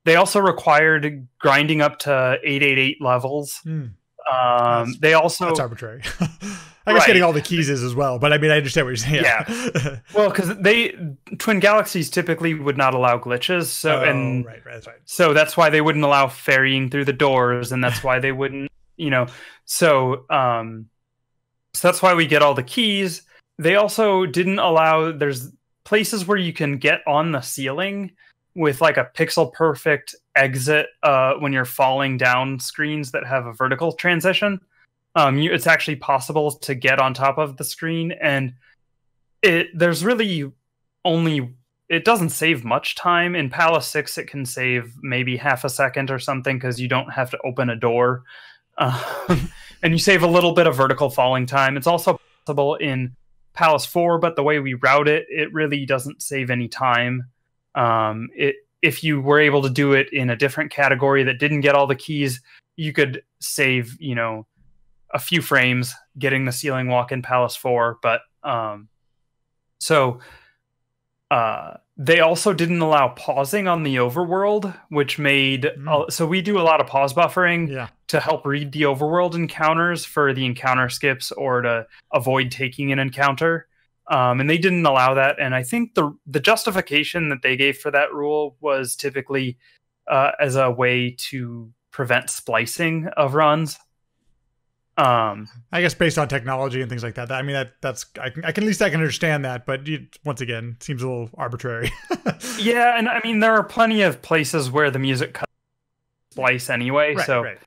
They also required grinding up to 888 levels. That's arbitrary. I guess getting all the keys is as well, but I mean, I understand what you're saying. Yeah. Well, because Twin Galaxies typically would not allow glitches, so that's right. So that's why they wouldn't allow ferrying through the doors, and that's why they wouldn't, So that's why we get all the keys. They also didn't allow. There's places where you can get on the ceiling with like a pixel perfect exit when you're falling down screens that have a vertical transition. It's actually possible to get on top of the screen, and there's really it doesn't save much time. In Palace 6 it can save maybe half a second or something because you don't have to open a door, and you save a little bit of vertical falling time. It's also possible in Palace 4, but the way we route it really doesn't save any time. If you were able to do it in a different category that didn't get all the keys, you could save, a few frames getting the ceiling walk in Palace 4. But they also didn't allow pausing on the overworld, which made so we do a lot of pause buffering to help read the overworld encounters for the encounter skips or to avoid taking an encounter. And they didn't allow that. And I think the justification that they gave for that rule was typically as a way to prevent splicing of runs. I guess based on technology and things like that. I mean, that's I can at least I can understand that, but once again, it seems a little arbitrary. Yeah, and I mean, there are plenty of places where the music cuts splice anyway. Right.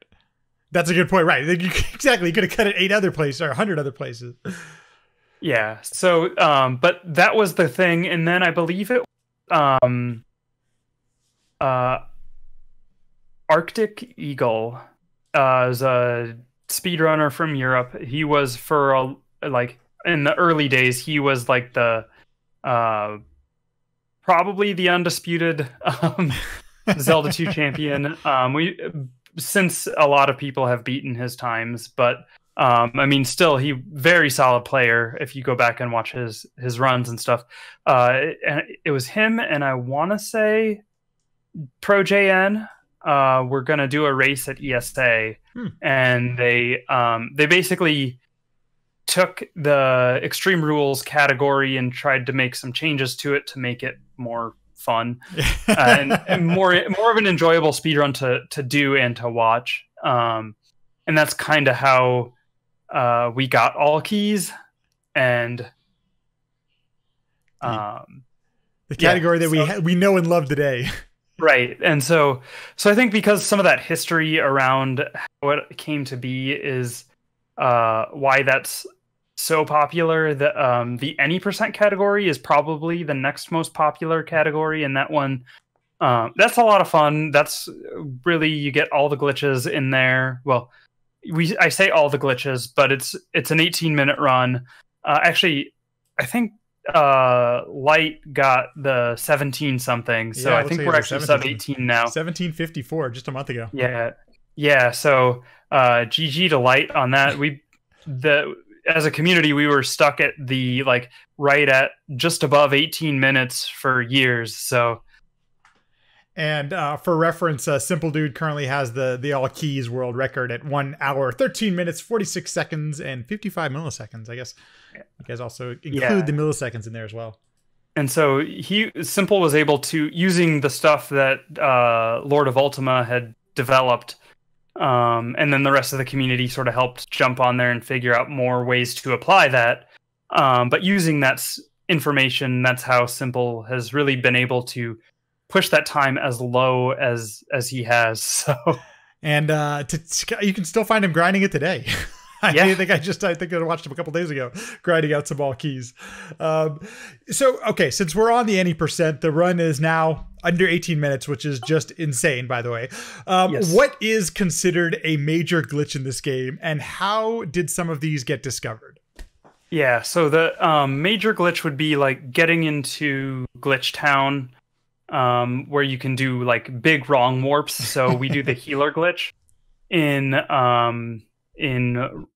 That's a good point, right? Exactly. You could have cut it 8 other places or 100 other places. Yeah. So, but that was the thing, and then I believe it, uh, Arctic Eagle, is a speedrunner from Europe. He was like in the early days, he was like the probably the undisputed Zelda 2 champion. We since a lot of people have beaten his times, but I mean, still, he very solid player. If you go back and watch his runs and stuff, and it was him, and I want to say Pro JN. We're gonna do a race at ESA, and they basically took the Extreme Rules category and tried to make some changes to it to make it more fun and more of an enjoyable speedrun to do and to watch. And that's kind of how we got all keys, and the category that we know and love today. Right. And so I think because some of that history around how it came to be is why that's so popular. The any percent category is probably the next most popular category, and that one, that's a lot of fun. That's really, you get all the glitches in there. Well, I say all the glitches, but it's an 18-minute run. Actually, I think Light got the 17 something, so I think we're actually sub 18 now. 1754 just a month ago. Yeah. So GG to Light on that. As a community, we were stuck at the right at just above 18 minutes for years. So, and for reference, Simple Dude currently has the all keys world record at 1 hour, 13 minutes, 46 seconds, and 55 milliseconds. I guess you guys also include the milliseconds in there as well. And so Simple was able to, using the stuff that Lord of Ultima had developed, and then the rest of the community sort of helped jump on there and figure out more ways to apply that. But using that information, that's how Simple has really been able to push that time as low as he has. So, and you can still find him grinding it today. I think I watched him a couple days ago grinding out some all keys. So, okay, since we're on the any percent, the run is now under 18 minutes, which is just insane, by the way. What is considered a major glitch in this game, and how did some of these get discovered? Yeah, so the major glitch would be like getting into Glitch Town, where you can do like big wrong warps. So we do the healer glitch in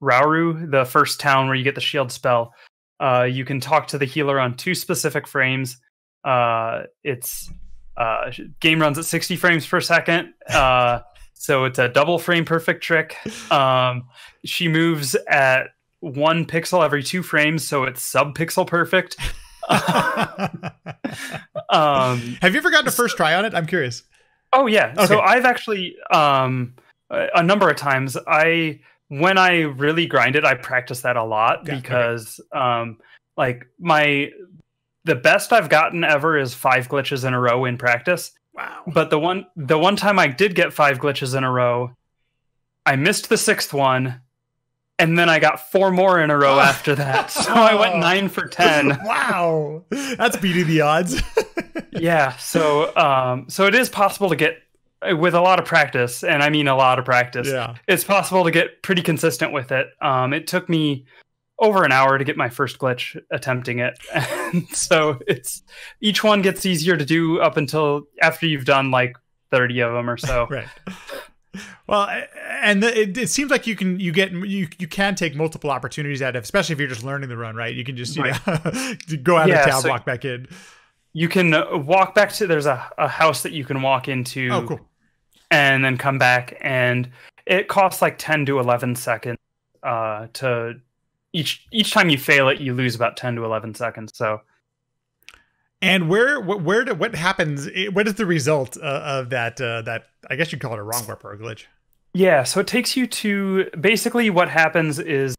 Rauru, the first town where you get the shield spell. You can talk to the healer on 2 specific frames. It's game runs at 60 frames per second. So it's a double frame perfect trick. She moves at 1 pixel every 2 frames, so it's sub pixel perfect. Have you ever gotten a first try on it? I'm curious. Oh yeah. Okay. So I've actually a number of times when I really grind it, I practice that a lot because the best I've gotten ever is 5 glitches in a row in practice. Wow. But the one time I did get 5 glitches in a row, I missed the 6th one, and then I got 4 more in a row after that. So I went 9 for 10. Wow. That's beating the odds. Yeah. So it is possible to get, with a lot of practice, and I mean a lot of practice, it's possible to get pretty consistent with it. It took me over an hour to get my first glitch attempting it. And so each one gets easier to do up until after you've done like 30 of them or so. Right. Well, and it seems like you can take multiple opportunities out of, especially if you're just learning the run, right? You can just go out of town, walk back in. You can walk back to, there's a house that you can walk into. Oh, cool. And then come back, and it costs like 10 to 11 seconds to each time you fail it, you lose about 10 to 11 seconds. So, and what happens? What is the result of that? That I guess you'd call it a wrong warp or a glitch. Yeah, so it takes you to, basically what happens is,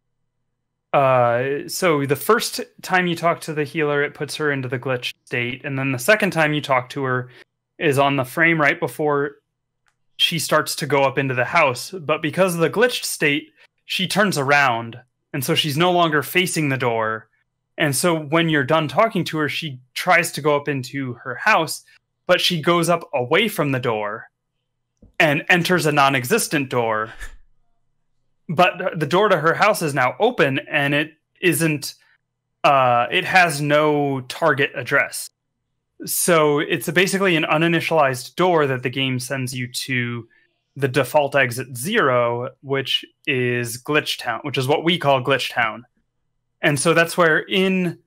so the first time you talk to the healer, it puts her into the glitch state, and then the second time you talk to her is on the frame right before she starts to go up into the house, but because of the glitched state, she turns around, and so she's no longer facing the door. And so when you're done talking to her, she tries to go up into her house, but she goes up away from the door and enters a non-existent door. But the door to her house is now open, and it isn't it has no target address. So it's basically an uninitialized door that the game sends you to the default exit 0, which is Glitch Town, which is what we call Glitch Town. And so that's where in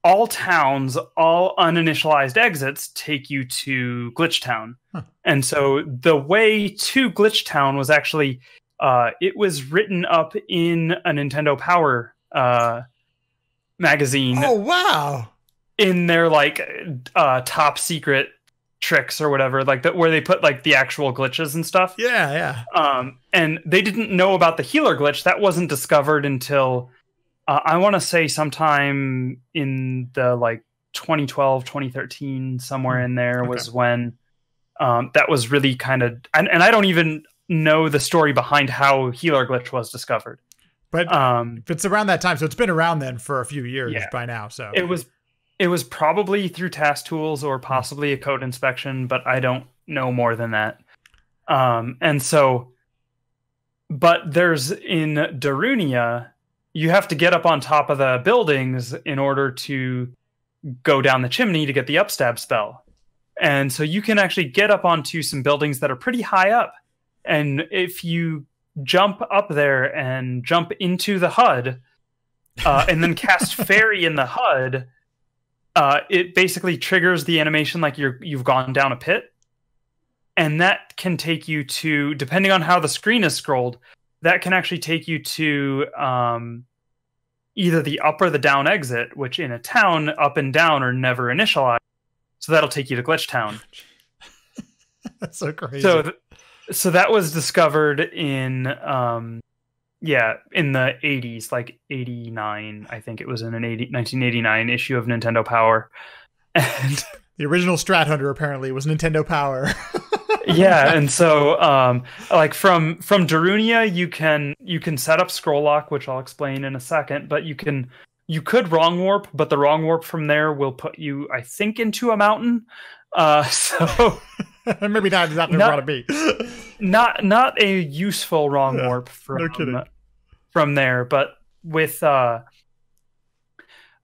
all towns, all uninitialized exits take you to Glitch Town. Huh. And so the way to Glitch Town was actually, it was written up in a Nintendo Power magazine. Oh, wow. In their like top secret tricks or whatever, like that, where they put like the actual glitches and stuff. Yeah. And they didn't know about the healer glitch. That wasn't discovered until I want to say sometime in the like 2012, 2013, somewhere in there was when that was really kind of, and I don't even know the story behind how healer glitch was discovered. But if it's around that time, so it's been around then for a few years by now. So it was probably through task tools or possibly a code inspection, but I don't know more than that. And so, but there's in Darunia, you have to get up on top of the buildings in order to go down the chimney to get the upstab spell. And so you can actually get up onto some buildings that are pretty high up. And if you jump up there and jump into the HUD, and then cast Fairy in the HUD, it basically triggers the animation like you've gone down a pit. And that can take you to, depending on how the screen is scrolled, that can actually take you to either the up or the down exit, which in a town, up and down are never initialized. So that'll take you to Glitch Town. That's so crazy. So that was discovered in in the 80s, like 89, I think it was in an 1989 issue of Nintendo Power. And the original Strat Hunter apparently was Nintendo Power. Yeah, and so like from Darunia, you can set up scroll lock, which I'll explain in a second, but you could wrong warp, but the wrong warp from there will put you, I think, into a mountain. So maybe not exactly where you want to be. Not a useful wrong warp from there, but with the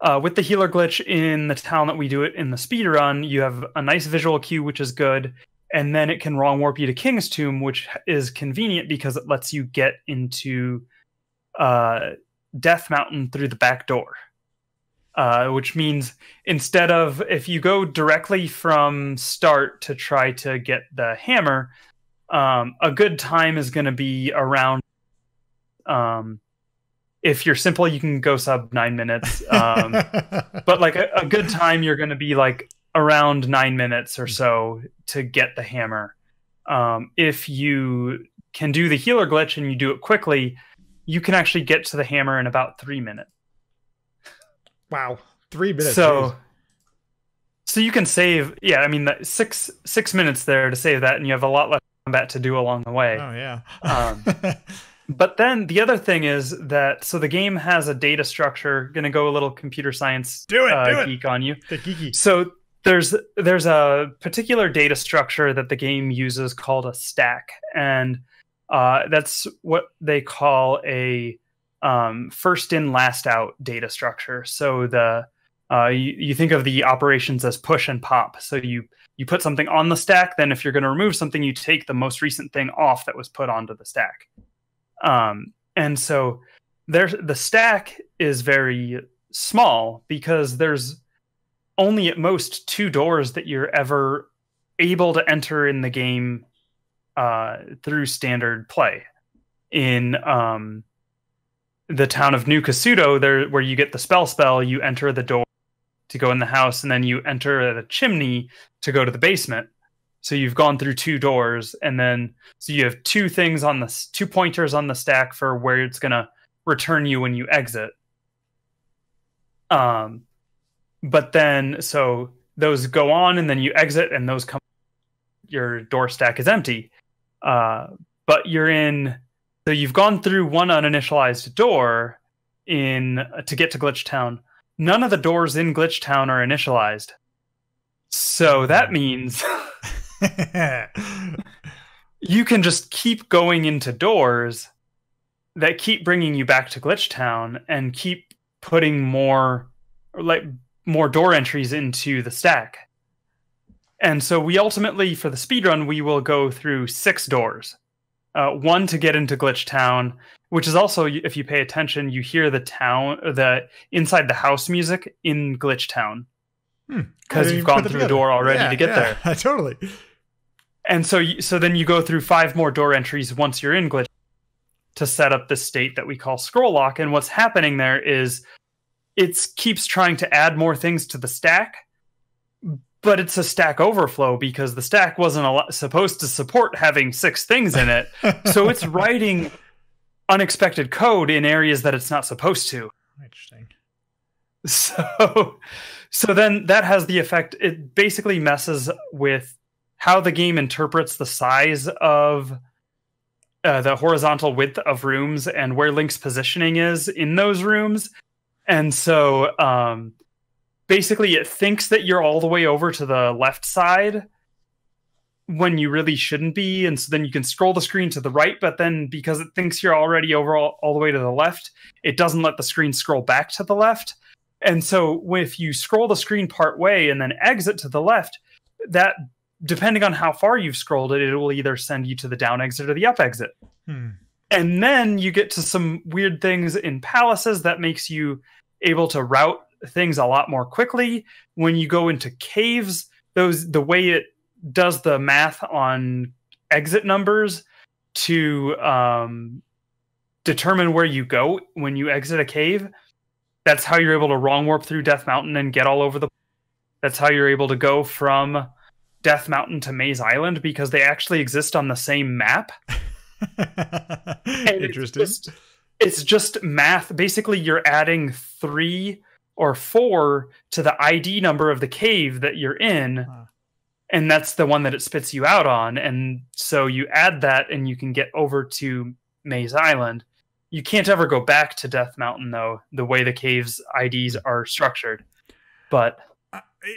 healer glitch in the town that we do it in the speed run, you have a nice visual cue, which is good. And then it can wrong warp you to King's Tomb, which is convenient because it lets you get into Death Mountain through the back door. Which means instead of, if you go directly from start to try to get the hammer, a good time is going to be around, if you're simple, you can go sub 9 minutes. But like a good time, you're going to be like around 9 minutes or so to get the hammer. If you can do the healer glitch and you do it quickly, you can actually get to the hammer in about 3 minutes. Wow, 3 minutes. So you can save, six minutes there to save that, and you have a lot less combat to do along the way. Oh yeah. But then the other thing is that, so the game has a data structure. Going to go a little computer science geek on you. The geeky. So there's a particular data structure that the game uses called a stack, and that's what they call a first in, last out data structure. So you think of the operations as push and pop. So you put something on the stack, then if you're going to remove something, you take the most recent thing off that was put onto the stack. And so the stack is very small because there's only at most 2 doors that you're ever able to enter in the game through standard play. In the town of New Kasuto, there where you get the spell, you enter the door to go in the house, and then you enter the chimney to go to the basement. So you've gone through 2 doors, and then so you have 2 things on the 2 pointers on the stack for where it's going to return you when you exit. But then so those go on, and then you exit, and those come. Your door stack is empty. but you're in. So you've gone through one uninitialized door to get to Glitch Town. None of the doors in Glitch Town are initialized. So that means you can just keep going into doors that keep bringing you back to Glitch Town and keep putting more door entries into the stack. And so we ultimately, for the speedrun, we will go through 6 doors. One to get into Glitch Town, which is also, if you pay attention, you hear the inside the house music in Glitch Town. Because you've gone through the door already to get there. Totally. And so then you go through 5 more door entries once you're in Glitch to set up the state that we call scroll lock. And what's happening there is it keeps trying to add more things to the stack, but it's a stack overflow because the stack wasn't supposed to support having 6 things in it. So it's writing unexpected code in areas that it's not supposed to. Interesting. So then that has the effect. It basically messes with how the game interprets the size of the horizontal width of rooms and where Link's positioning is in those rooms. And so basically it thinks that you're all the way over to the left side when you really shouldn't be. And so then you can scroll the screen to the right, but then because it thinks you're already over all the way to the left, it doesn't let the screen scroll back to the left. And so if you scroll the screen part way and then exit to the left, that, depending on how far you've scrolled it will either send you to the down exit or the up exit. And then you get to some weird things in palaces that makes you able to route things a lot more quickly. When you go into caves, the way it does the math on exit numbers to determine where you go when you exit a cave, that's how you're able to wrong warp through Death Mountain and get all over that's how you're able to go from Death Mountain to Maze Island, because they actually exist on the same map. Interesting. It's just math. Basically, you're adding 3 or 4 to the ID number of the cave that you're in, and that's the one that it spits you out on. And so you add that, and you can get over to Maze Island. You can't ever go back to Death Mountain, though, the way the cave's IDs are structured. But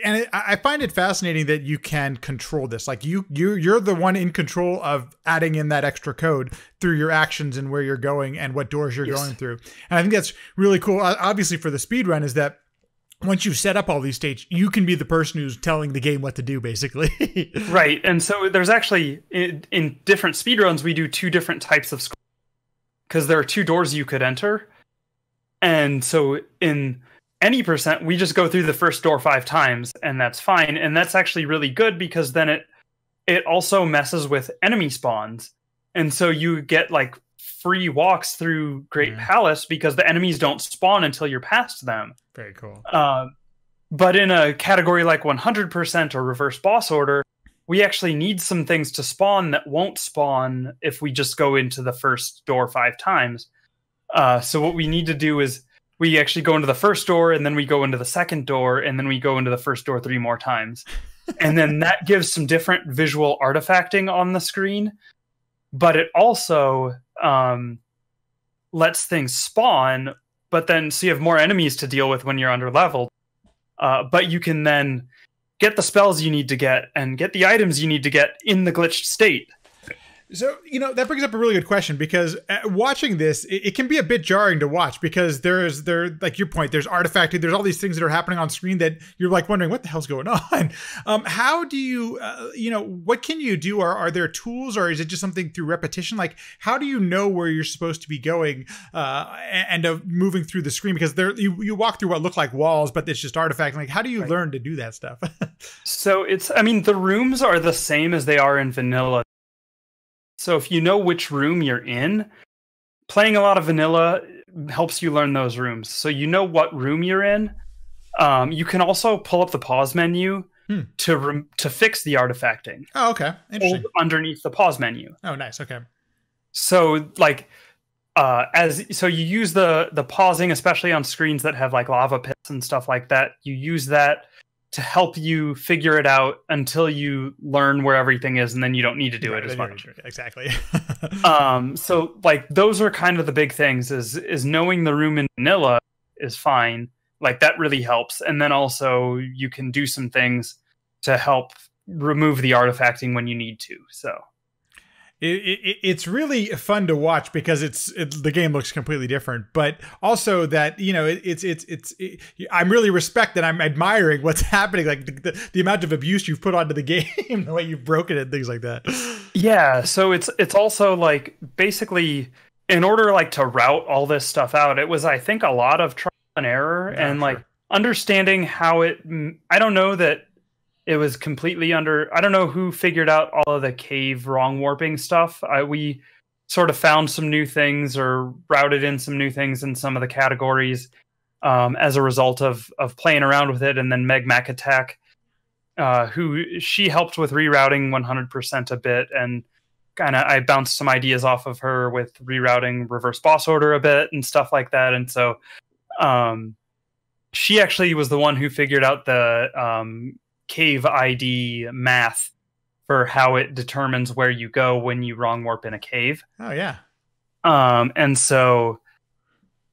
and I find it fascinating that you can control this. Like you're the one in control of adding in that extra code through your actions and where you're going and what doors you're going through. And I think that's really cool. Obviously, for the speedrun, is that once you've set up all these states, you can be the person who's telling the game what to do, basically. Right. And so there's actually, in different speedruns, we do 2 different types of scrolls, because there are 2 doors you could enter. And so in any percent, we just go through the first door 5 times, and that's fine. And that's actually really good, because then it also messes with enemy spawns. And so you get like free walks through Great Palace because the enemies don't spawn until you're past them. Very cool. But in a category like 100% or reverse boss order, we actually need some things to spawn that won't spawn if we just go into the first door 5 times. So what we need to do is we actually go into the first door, and then we go into the second door, and then we go into the first door 3 more times. And then that gives some different visual artifacting on the screen. But it also lets things spawn, but then so you have more enemies to deal with when you're under leveled. But you can then get the spells you need to get and get the items you need to get in the glitched state. So, that brings up a really good question, because watching this, it can be a bit jarring to watch, because there, like your point, there's artifacting, there's all these things that are happening on screen that you're like wondering what the hell's going on. How do you, what can you do? Are there tools, or is it just something through repetition? Like, how do you know where you're supposed to be going and moving through the screen? Because you walk through what look like walls, but it's just artifacting. Like, how do you learn to do that stuff? So the rooms are the same as they are in vanilla. So if you know which room you're in, playing a lot of vanilla helps you learn those rooms. So you know what room you're in. You can also pull up the pause menu to fix the artifacting. Oh, okay. Interesting. Underneath the pause menu. Oh, nice. Okay. So you use the pausing, especially on screens that have like lava pits and stuff like that. You use that to help you figure it out until you learn where everything is, and then you don't need to do it as much. Exactly. So like those are kind of the big things. Is knowing the room in vanilla is fine. Like that really helps, and then also you can do some things to help remove the artifacting when you need to. So. It's really fun to watch because the game looks completely different, but also that I'm really respect and I'm admiring what's happening, like the amount of abuse you've put onto the game, the way you've broken it, and things like that. Yeah, so it's also like basically in order like to route all this stuff out, it was I think a lot of trial and error and like understanding how it. I don't know that. It was completely I don't know who figured out all of the cave wrong warping stuff. We sort of found some new things or routed in some new things in some of the categories as a result of playing around with it. And then Meg Attack, she helped with rerouting 100% a bit. And kind of I bounced some ideas off of her with rerouting reverse boss order a bit and stuff like that. And so she actually was the one who figured out the cave ID math for how it determines where you go when you wrong warp in a cave. Oh yeah. And so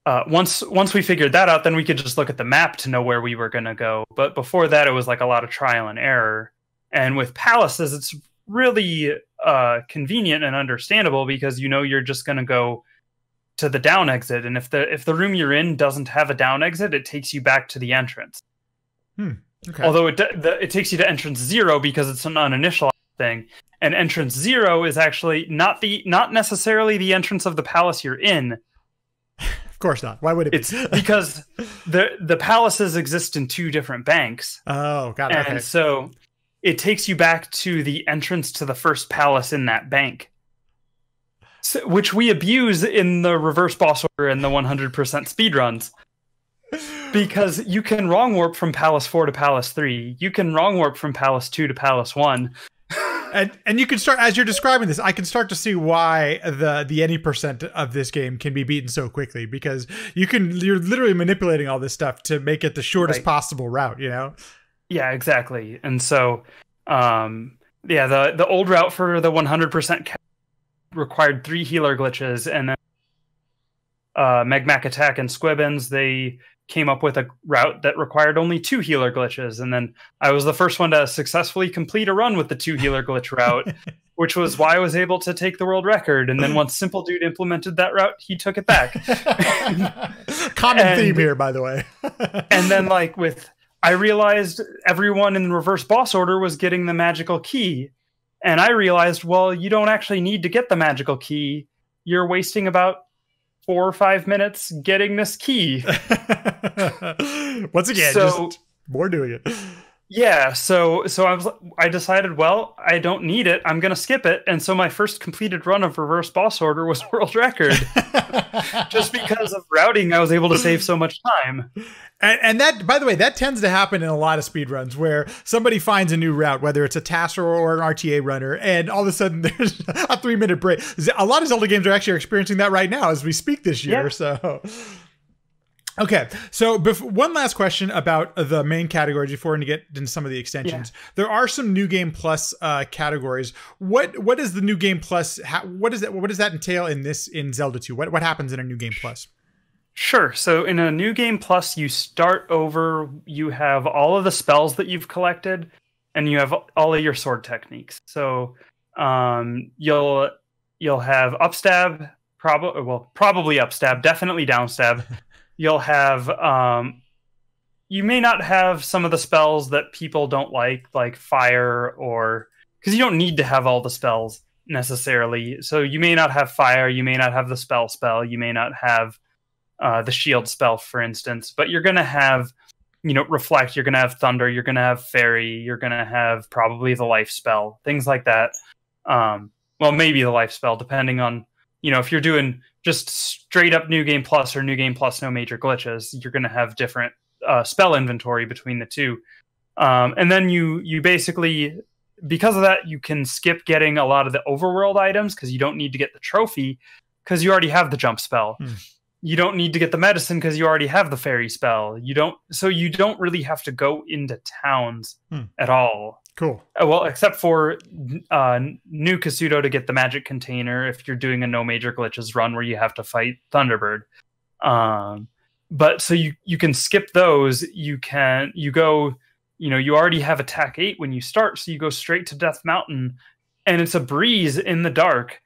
once we figured that out, then we could just look at the map to know where we were going to go. But before that, it was like a lot of trial and error. And with palaces, it's really convenient and understandable because you're just going to go to the down exit, and if the room you're in doesn't have a down exit, it takes you back to the entrance. Okay. Although it takes you to entrance 0 because it's an uninitialized thing, and entrance 0 is actually not necessarily the entrance of the palace you're in. Of course not. Why would it be? It's because the palaces exist in 2 different banks. Oh, got it. And so it takes you back to the entrance to the first palace in that bank, which we abuse in the reverse boss order and the 100% speedruns. Because you can wrong warp from Palace 4 to Palace 3. You can wrong warp from Palace 2 to Palace 1. And you can start, as you're describing this, I can start to see why the any percent of this game can be beaten so quickly, because you're literally manipulating all this stuff to make it the shortest possible route, Yeah, exactly. And so the old route for the 100% required 3 healer glitches, and then Megmac Attack and Squibbins, they came up with a route that required only 2 healer glitches. And then I was the first one to successfully complete a run with the 2 healer glitch route, which was why I was able to take the world record. And then once Simple Dude implemented that route, he took it back. Common theme here, by the way. And then I realized everyone in reverse boss order was getting the magical key. And I realized, well, you don't actually need to get the magical key. You're wasting about 4 or 5 minutes getting this key. Once again, just more doing it. Yeah, so I decided, well, I don't need it. I'm going to skip it. And so my first completed run of reverse boss order was world record. Just because of routing, I was able to save so much time. And that, by the way, that tends to happen in a lot of speedruns where somebody finds a new route, whether it's a TASR or an RTA runner, and all of a sudden there's a 3-minute break. A lot of Zelda games are actually experiencing that right now as we speak this year. Yeah. So, okay. So one last question about the main categories before we get into some of the extensions. Yeah. There are some New Game Plus categories. What is the New Game Plus? What does that entail in Zelda 2? What happens in a New Game Plus? Sure. So in a New Game Plus, you start over, you have all of the spells that you've collected, and you have all of your sword techniques. So you'll have upstab, probably upstab, definitely downstab. You'll have, you may not have some of the spells that people don't like fire, or because you don't need to have all the spells necessarily. So you may not have fire, you may not have the spell, you may not have the shield spell, for instance, but you're going to have, reflect, you're going to have thunder, you're going to have fairy, you're going to have probably the life spell, things like that. Well, maybe the life spell, depending on, if you're doing just straight up New Game Plus or New Game Plus no major glitches, you're going to have different spell inventory between the two. And then you basically, because of that, you can skip getting a lot of the overworld items because you don't need to get the trophy because you already have the jump spell. you don't need to get the medicine because you already have the fairy spell. You don't really have to go into towns at all. Cool. Well, except for New Kasuto to get the magic container if you're doing a no major glitches run where you have to fight Thunderbird. But so you can skip those. You go, you already have attack 8 when you start, so you go straight to Death Mountain, and it's a breeze in the dark.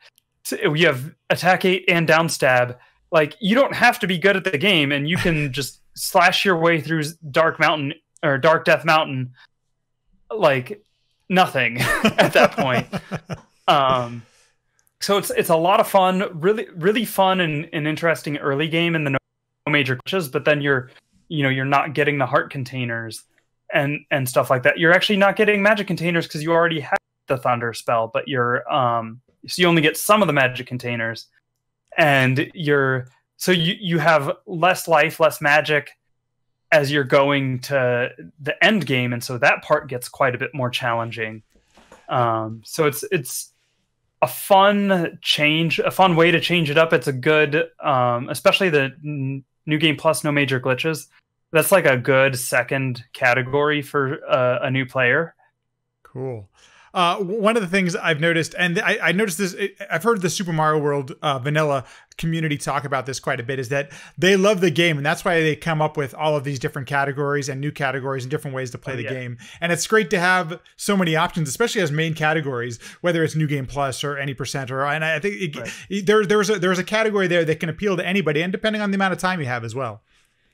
So we have attack 8 and downstab. Like, you don't have to be good at the game, and you can just slash your way through Dark Mountain or Dark Death Mountain like nothing at that point. So it's a lot of fun, really, really fun and interesting early game in the no major glitches, but then you're not getting the heart containers and stuff like that. You're actually not getting magic containers because you already have the thunder spell, but so you only get some of the magic containers, and you have less life, less magic as you're going to the end game, and so that part gets quite a bit more challenging. So it's a fun change, a fun way to change it up. It's a good, especially the New Game Plus No Major Glitches. That's like a good second category for a new player. Cool. One of the things I've noticed, and I noticed this, I've heard the Super Mario World vanilla community talk about this quite a bit, is that they love the game, and that's why they come up with all of these different categories and new categories and different ways to play the game. And it's great to have so many options, especially as main categories, whether it's New Game Plus or any percent, and I think there's a category there that can appeal to anybody, and depending on the amount of time you have as well.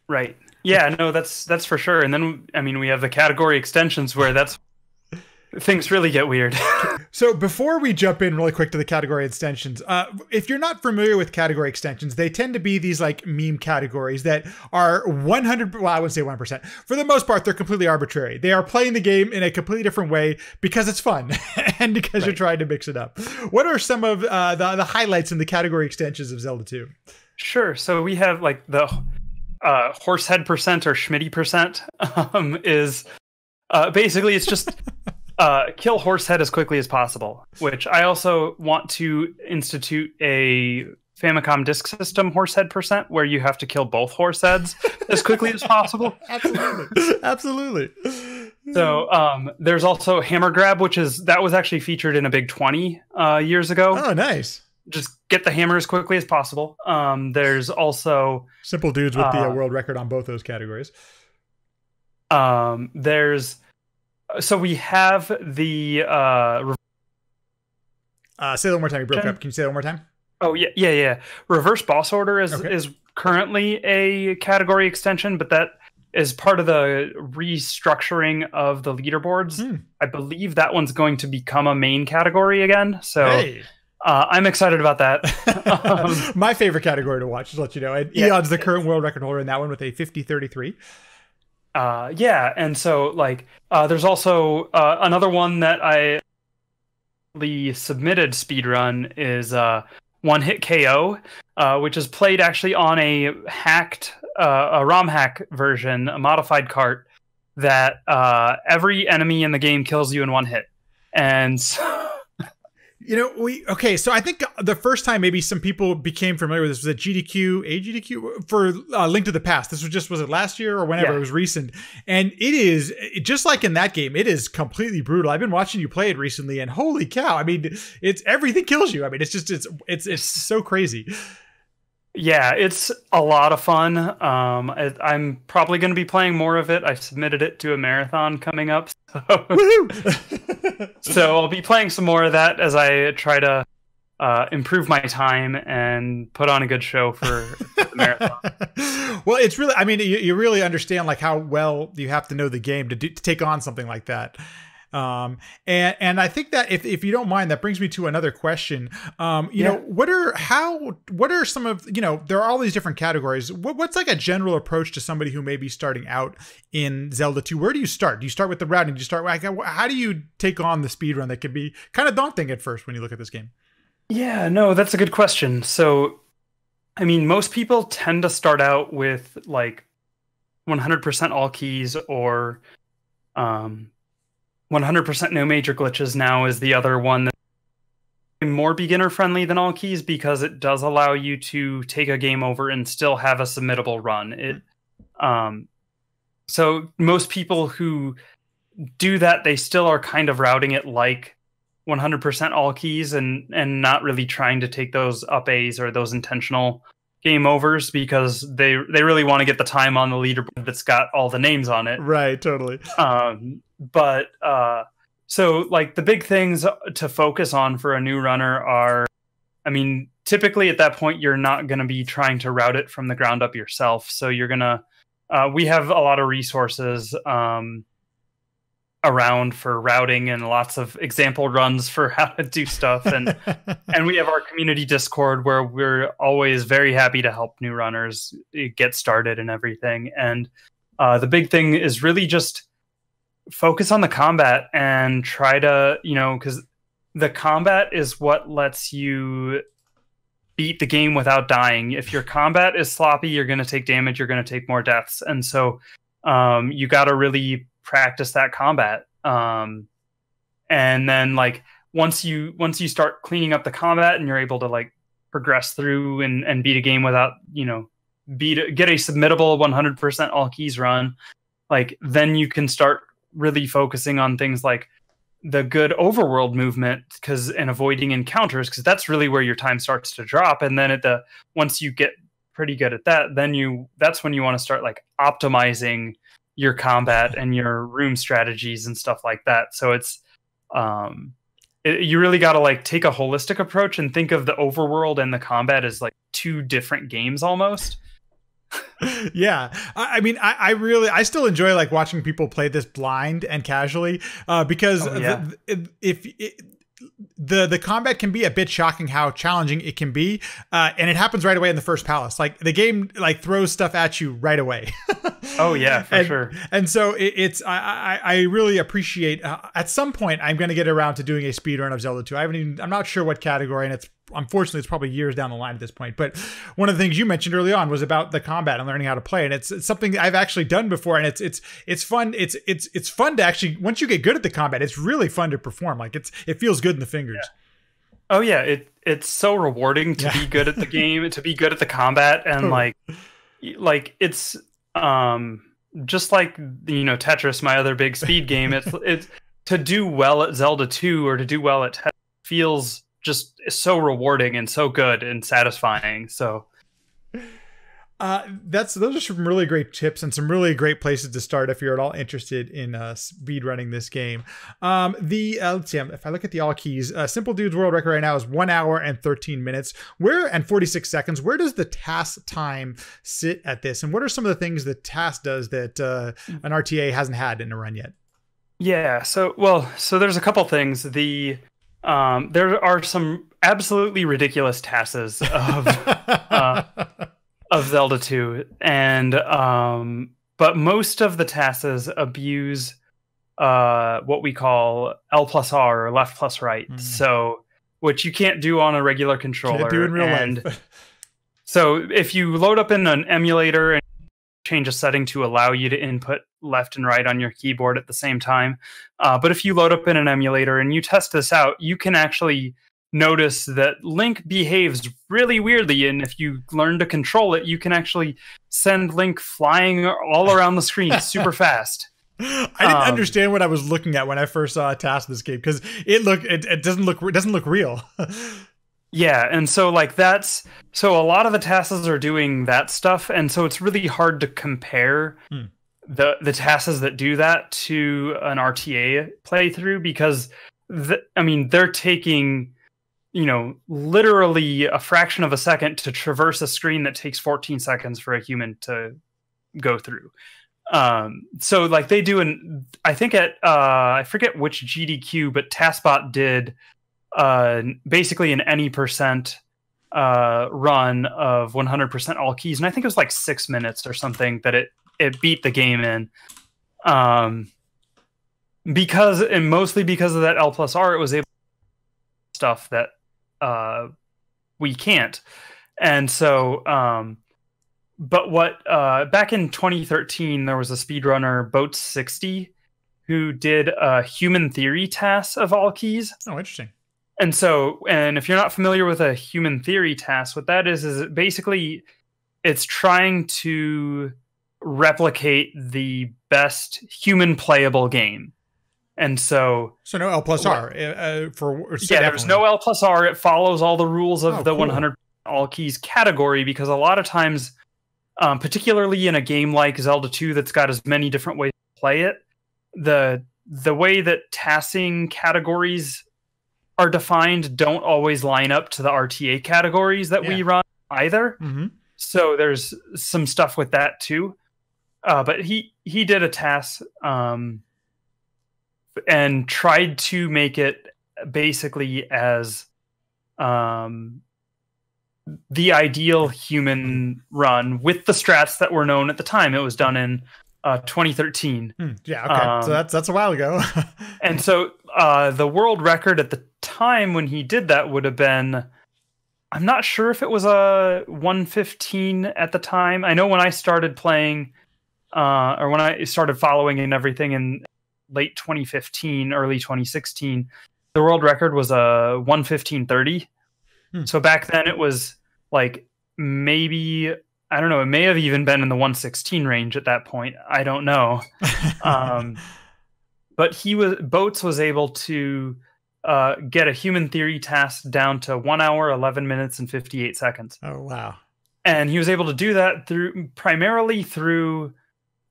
Right. Yeah. No, that's for sure. And then we have the category extensions where things really get weird. So before we jump in really quick to the category extensions, if you're not familiar with category extensions, they tend to be these like meme categories that are 100, well, I wouldn't say 1%. For the most part, they're completely arbitrary. They are playing the game in a completely different way because it's fun and because you're trying to mix it up. What are some of the highlights in the category extensions of Zelda 2? Sure. So we have like the horsehead percent or Schmitty percent is basically it's just kill Horsehead as quickly as possible, which I also want to institute a Famicom Disk System Horsehead percent where you have to kill both Horseheads as quickly as possible. Absolutely. So there's also Hammer Grab, that was actually featured in a Big 20 years ago. Oh, nice. Just get the hammer as quickly as possible. There's also Simple Dudes with the world record on both those categories. So we have the say that one more time. You broke up. Can you say that one more time? Oh yeah. Reverse boss order is currently a category extension, but that is part of the restructuring of the leaderboards. I believe that one's going to become a main category again. So I'm excited about that. My favorite category to watch, just to let you know. And Eon's the current world record holder in that one with a 50-33. And so there's also another one that I submitted speedrun is One Hit KO, which is played actually on a ROM hack version, a modified cart that every enemy in the game kills you in one hit. And so so I think the first time maybe some people became familiar with this was at GDQ for Link to the Past. This was it last year or whenever? It was recent. And it is, just like in that game, it is completely brutal. I've been watching you play it recently, and holy cow, I mean, everything kills you. I mean, it's so crazy. Yeah, it's a lot of fun. I'm probably going to be playing more of it. I submitted it to a marathon coming up. So I'll be playing some more of that as I try to improve my time and put on a good show for the marathon. Well, it's really, I mean, you really understand like how well you have to know the game to take on something like that. And I think that if you don't mind, that brings me to another question. You know, what are some of, there are all these different categories. What's like a general approach to somebody who may be starting out in Zelda 2? Where do you start? Do you start with the routing? Do you start, how do you take on the speedrun that can be kind of daunting at first when you look at this game? Yeah, no, that's a good question. So, I mean, most people tend to start out with like 100% all keys or, 100% no major glitches now is the other one that more beginner friendly than all keys because it does allow you to take a game over and still have a submittable run. So most people who do that, they still are kind of routing it like 100% all keys and not really trying to take those up A's or those intentional game overs because they really want to get the time on the leaderboard that's got all the names on it. Right, totally. So like the big things to focus on for a new runner are, I mean, typically at that point, you're not going to be trying to route it from the ground up yourself. So you're going to, we have a lot of resources around for routing and lots of example runs for how to do stuff. And we have our community Discord where we're always very happy to help new runners get started and everything. And the big thing is really just focus on the combat and try to, because the combat is what lets you beat the game without dying. If your combat is sloppy, you're going to take damage, you're going to take more deaths. And so you got to really practice that combat. And then like once you start cleaning up the combat and you're able to like progress through and beat a game without, get a submittable 100% all keys run, like then you can start really focusing on things like the good overworld movement and avoiding encounters, because that's really where your time starts to drop. And then once you get pretty good at that, then that's when you want to start like optimizing your combat and your room strategies and stuff like that. So it's you really got to like take a holistic approach and think of the overworld and the combat as like two different games almost. Yeah, I mean, I still enjoy like watching people play this blind and casually because the combat can be a bit shocking how challenging it can be, and it happens right away in the first palace. Like the game like throws stuff at you right away. Oh yeah, for sure. And so I really appreciate. At some point, I'm going to get around to doing a speedrun of Zelda 2. I'm not sure what category, and unfortunately it's probably years down the line at this point. But one of the things you mentioned early on was about the combat and learning how to play, and it's something that I've actually done before, and it's fun. It's fun to actually, once you get good at the combat, it's really fun to perform. Like it feels good in the fingers. Yeah. Oh yeah, it's so rewarding to be good at the game, to be good at the combat, and like it's just like Tetris, my other big speed game. It's to do well at Zelda 2 or to do well at Tetris feels just so rewarding and so good and satisfying. So those are some really great tips and some really great places to start if you're at all interested in speed running this game. Let's see, if I look at the all keys, Simple Dude's world record right now is 1 hour and 13 minutes and 46 seconds. Where does the task time sit at this, and what are some of the things the task does that an RTA hasn't had in a run yet? Yeah, so there's a couple things. There are some absolutely ridiculous tasks of Zelda 2, and but most of the tasks abuse what we call L plus R, or left plus right. So which you can't do on a regular controller. Can't do in real life. So if you load up in an emulator and change a setting to allow you to input left and right on your keyboard at the same time, but if you load up in an emulator and you test this out, you can actually notice that Link behaves really weirdly, and if you learn to control it, you can actually send Link flying all around the screen super fast. I didn't understand what I was looking at when I first saw a task in this game, because it doesn't look real. Yeah, and so like so a lot of the tasks are doing that stuff, and so it's really hard to compare the tasks that do that to an RTA playthrough, because they're taking literally a fraction of a second to traverse a screen that takes 14 seconds for a human to go through. So like they do I think at I forget which GDQ, but TaskBot did basically an any percent run of 100% all keys, and I think it was like 6 minutes or something that it beat the game in. Mostly because of that L plus R, it was able to do stuff that we can't. And so but what back in 2013 there was a speedrunner, Boat60, who did a human theory task of all keys. Oh, interesting. And so, and if you're not familiar with a human theory task, what that is it basically it's trying to replicate the best human playable game. And so no L plus R there's no L plus R. It follows all the rules of the 100 all keys category, because a lot of times, particularly in a game like Zelda 2 that's got as many different ways to play it, the way that tasking categories are defined don't always line up to the RTA categories that we run either. Mm-hmm. So there's some stuff with that too. But he did a task and tried to make it basically as the ideal human run with the strats that were known at the time. It was done in 2013. Yeah, okay. So that's a while ago. And so the world record at the time when he did that would have been, I'm not sure if it was a 115 at the time. I know when I started playing, or when I started following and everything in late 2015, early 2016, the world record was a 115.30. So back then it was like maybe, I don't know, it may have even been in the 116 range at that point. I don't know. But Boats was able to get a human theory task down to 1 hour, 11 minutes, and 58 seconds. Oh, wow. And he was able to do that primarily through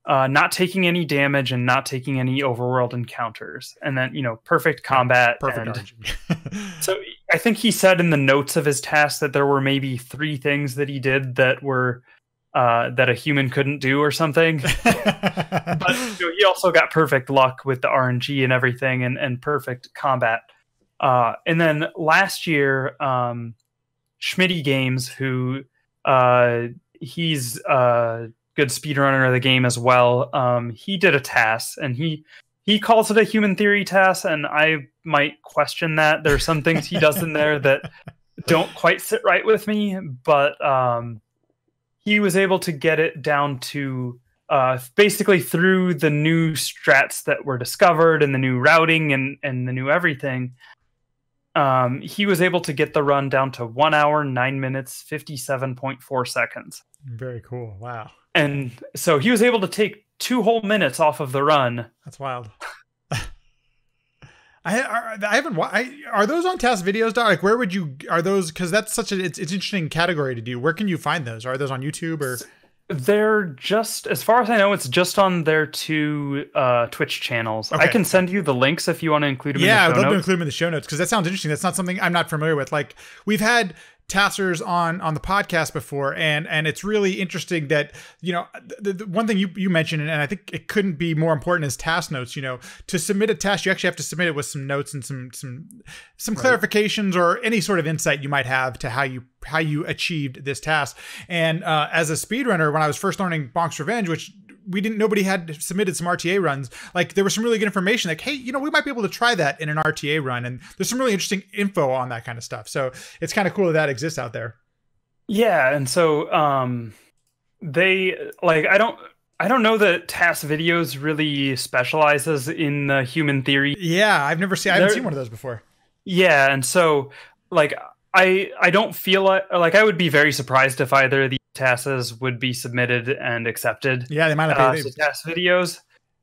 not taking any damage and not taking any overworld encounters. And then, perfect combat. Perfect. So I think he said in the notes of his task that there were maybe 3 things that he did that were that a human couldn't do or something. But he also got perfect luck with the RNG and everything, and perfect combat. And then last year, Schmitty Games, who he's a good speedrunner of the game as well, he did a task, and he calls it a human theory task, and I might question that. There's some things he does in there that don't quite sit right with me, but he was able to get it down to basically through the new strats that were discovered and the new routing and the new everything. He was able to get the run down to 1 hour, 9 minutes, 57.4 seconds. Very cool. Wow. And so he was able to take 2 whole minutes off of the run. That's wild. I haven't. Are those on task videos, Doc? Like, where would you? Are those? Because that's such it's interesting category to do. Where can you find those? Are those on YouTube or? They're just, as far as I know, it's just on their 2 Twitch channels. Okay. I can send you the links if you want to include them in the show Yeah, I'd love notes. to include them in the show notes, because that sounds interesting. That's not something I'm not familiar with. Like, we've had taskers on the podcast before, and it's really interesting that, the one thing you mentioned, and I think it couldn't be more important, is task notes. To submit a task, you actually have to submit it with some notes and some clarifications or any sort of insight you might have to how you achieved this task. And as a speedrunner, when I was first learning Bonk's Revenge, which nobody had submitted some RTA runs, like, there was some really good information, like, hey, we might be able to try that in an RTA run, and there's some really interesting info on that kind of stuff. So it's kind of cool that exists out there. Yeah, and so they, like, I don't know that task videos really specializes in the human theory. Yeah, I haven't seen one of those before. Yeah, and so, like, I don't feel like I would be very surprised if either of these tasks would be submitted and accepted. Yeah, they might not be task videos.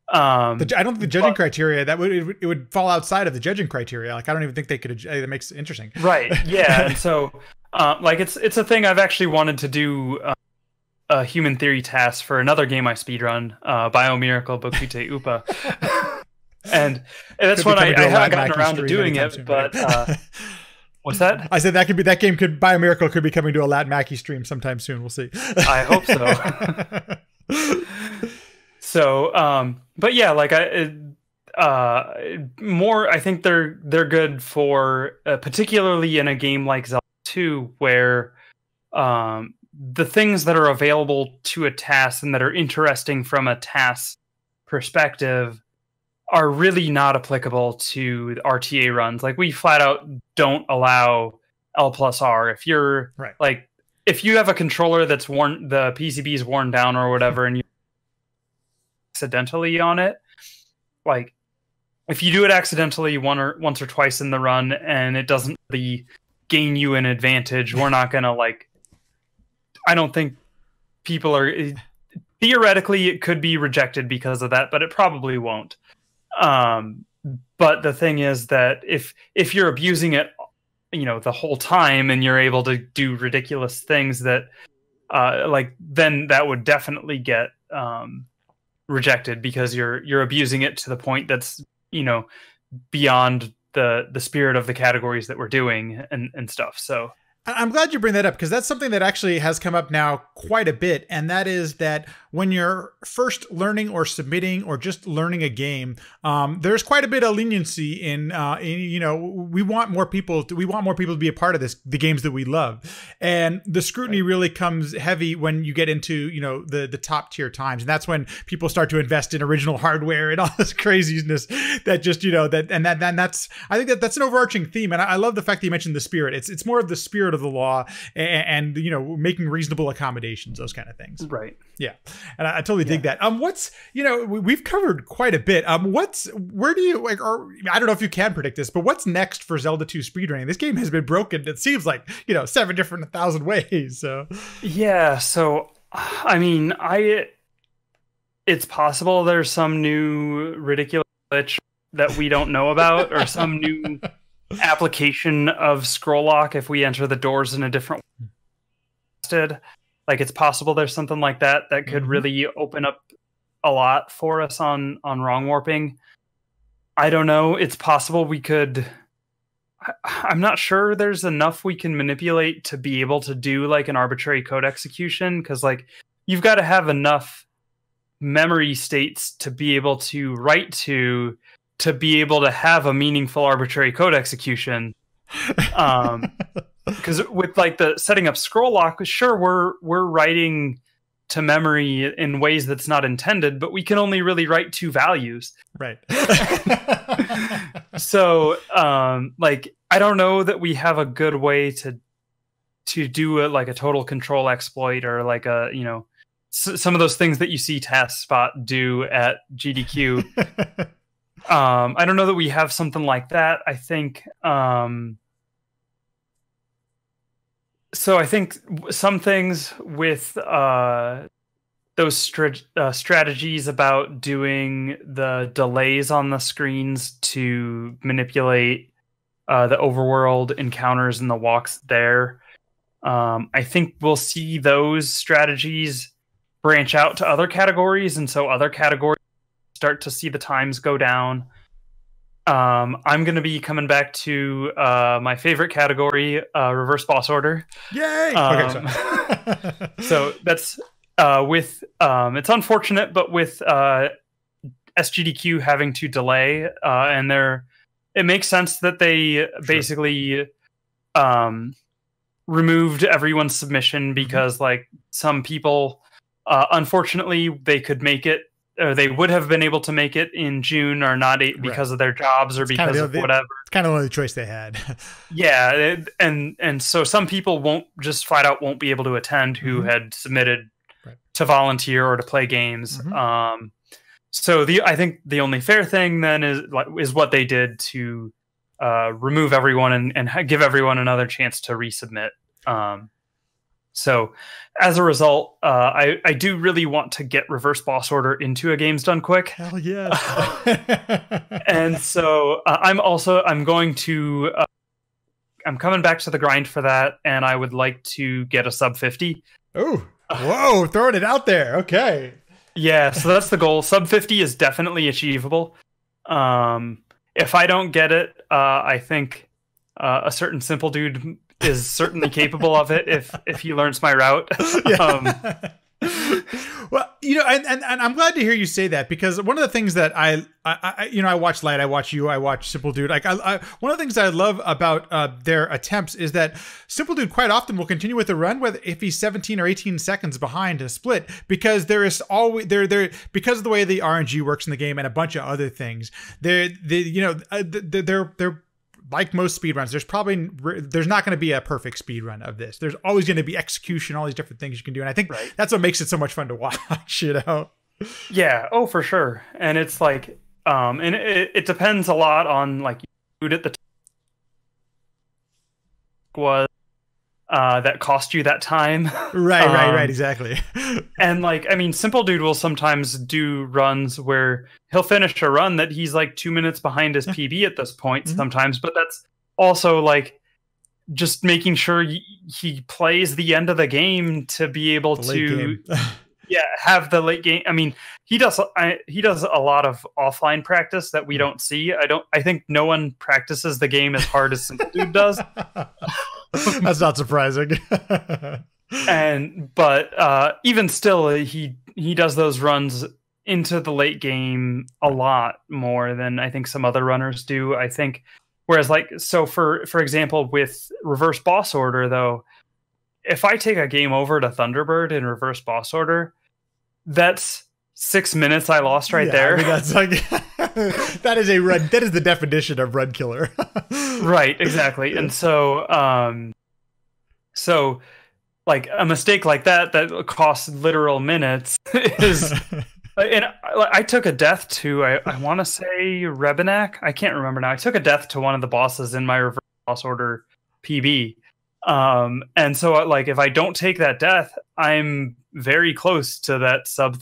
I don't think the judging criteria, it would fall outside of the judging criteria. Like, I don't even think they could. That makes it interesting. Right. Yeah. And so, like, it's a thing I've actually wanted to do a human theory task for another game I speedrun, Biomiracle Bokute Upa. And that's when I haven't gotten around to doing it, soon, but what's that? I said that game Biomiracle could be coming to a Latin Mackie stream sometime soon. We'll see. I hope so. So, but yeah, like, I think they're good for particularly in a game like Zelda 2, where the things that are available to a task and that are interesting from a task perspective are really not applicable to the RTA runs. Like, we flat out don't allow L plus R. If you're like, if you have a controller that's worn, the PCB is worn down or whatever, and you accidentally on it, like, if you do it accidentally once or twice in the run and it doesn't really gain you an advantage, we're not gonna like. I don't think people are. Theoretically, it could be rejected because of that, but it probably won't. But the thing is that if you're abusing it, the whole time, and you're able to do ridiculous things that, then that would definitely get rejected because you're abusing it to the point that's beyond the spirit of the categories that we're doing and stuff. So I'm glad you bring that up, because that's something that actually has come up now quite a bit. And that is that when you're first learning or submitting or just learning a game, there's quite a bit of leniency in we want more people to be a part of the games that we love. And the scrutiny really comes heavy when you get into, the top tier times. And that's when people start to invest in original hardware and all this craziness that just, that's, I think that's an overarching theme. And I love the fact that you mentioned the spirit. It's more of the spirit of the law and making reasonable accommodations, those kind of things. Right. Yeah. And I totally dig that. What's, we've covered quite a bit. Where do you I don't know if you can predict this, but what's next for Zelda 2 speedrunning? This game has been broken, it seems like, 7 different 1,000 ways. So yeah. So, I mean, it's possible there's some new ridiculous glitch that we don't know about, or some new application of scroll lock if we enter the doors in a different way. Like, it's possible there's something like that could really open up a lot for us on wrong warping. I don't know. It's possible we could. I'm not sure there's enough we can manipulate to be able to do like an arbitrary code execution, because like you've got to have enough memory states to be able to write to be able to have a meaningful arbitrary code execution. Because with like the setting up scroll lock, sure, we're writing to memory in ways that's not intended, but we can only really write 2 values. Right. So, I don't know that we have a good way to do a total control exploit, or like a, some of those things that you see TaskSpot do at GDQ. I don't know that we have something like that. I think, so I think some things with those strategies about doing the delays on the screens to manipulate the overworld encounters and the walks there. I think we'll see those strategies branch out to other categories, and so other categories start to see the times go down. I'm going to be coming back to my favorite category, reverse boss order. Yay! So that's it's unfortunate, but with SGDQ having to delay, and it makes sense that they basically removed everyone's submission because like some people, unfortunately, they could make it, or they would have been able to make it in June, or not because of their jobs, or because of whatever. It's kind of the only choice they had. Yeah, and so some people won't be able to attend who had submitted to volunteer or to play games. So I think the only fair thing then is what they did to remove everyone and give everyone another chance to resubmit. So as a result, I do really want to get reverse boss order into a Games Done Quick. Hell yes. And so I'm coming back to the grind for that, and I would like to get a sub 50. Oh, whoa, throwing it out there. Okay. Yeah, so that's the goal. Sub 50 is definitely achievable. If I don't get it, I think a certain simple dude is certainly capable of it if he learns my route. Well, and I'm glad to hear you say that, because one of the things that I watch Light, I watch you, I watch Simple Dude. Like one of the things that I love about their attempts is that Simple Dude quite often will continue with the run whether if he's 17 or 18 seconds behind a split, because there is always there because of the way the RNG works in the game and a bunch of other things. They're like most speedruns, there's not going to be a perfect speedrun of this. There's always going to be execution, all these different things you can do. And I think that's what makes it so much fun to watch, Yeah. Oh, for sure. And it's like, And it depends a lot on like food at the time was that cost you that time. Right, exactly. And like, I mean, Simple Dude will sometimes do runs where he'll finish a run that he's like 2 minutes behind his PB at this point sometimes, but that's also like just making sure he plays the end of the game to be able to have the late game. I mean, he does a lot of offline practice that we don't see. I think no one practices the game as hard as Simple Dude does. That's not surprising. But even still, he does those runs into the late game a lot more than I think some other runners do. I think, whereas like, so for example, with reverse boss order though, if I take a game over to Thunderbird in reverse boss order, that's 6 minutes I lost right there. I mean, that's like that is a run. That is the definition of run killer. Right, exactly. And so like a mistake like that costs literal minutes is. And I took a death to I want to say Rebenak. I can't remember now. I took a death to one of the bosses in my reverse boss order PB. And so like if I don't take that death, I'm very close to that sub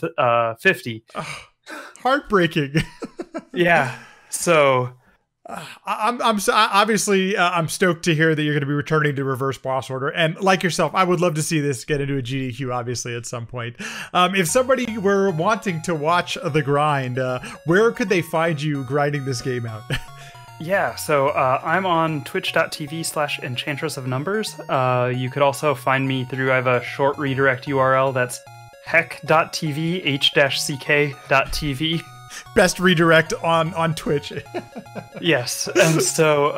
50. Heartbreaking. Yeah. So I'm stoked to hear that you're going to be returning to reverse boss order, and like yourself, I would love to see this get into a GDQ obviously at some point. If somebody were wanting to watch the grind, where could they find you grinding this game out? Yeah, so I'm on twitch.tv/EnchantressOfNumbers. You could also find me through, I have a short redirect URL that's heck.tv, h-ck.tv. Best redirect on Twitch. Yes, and so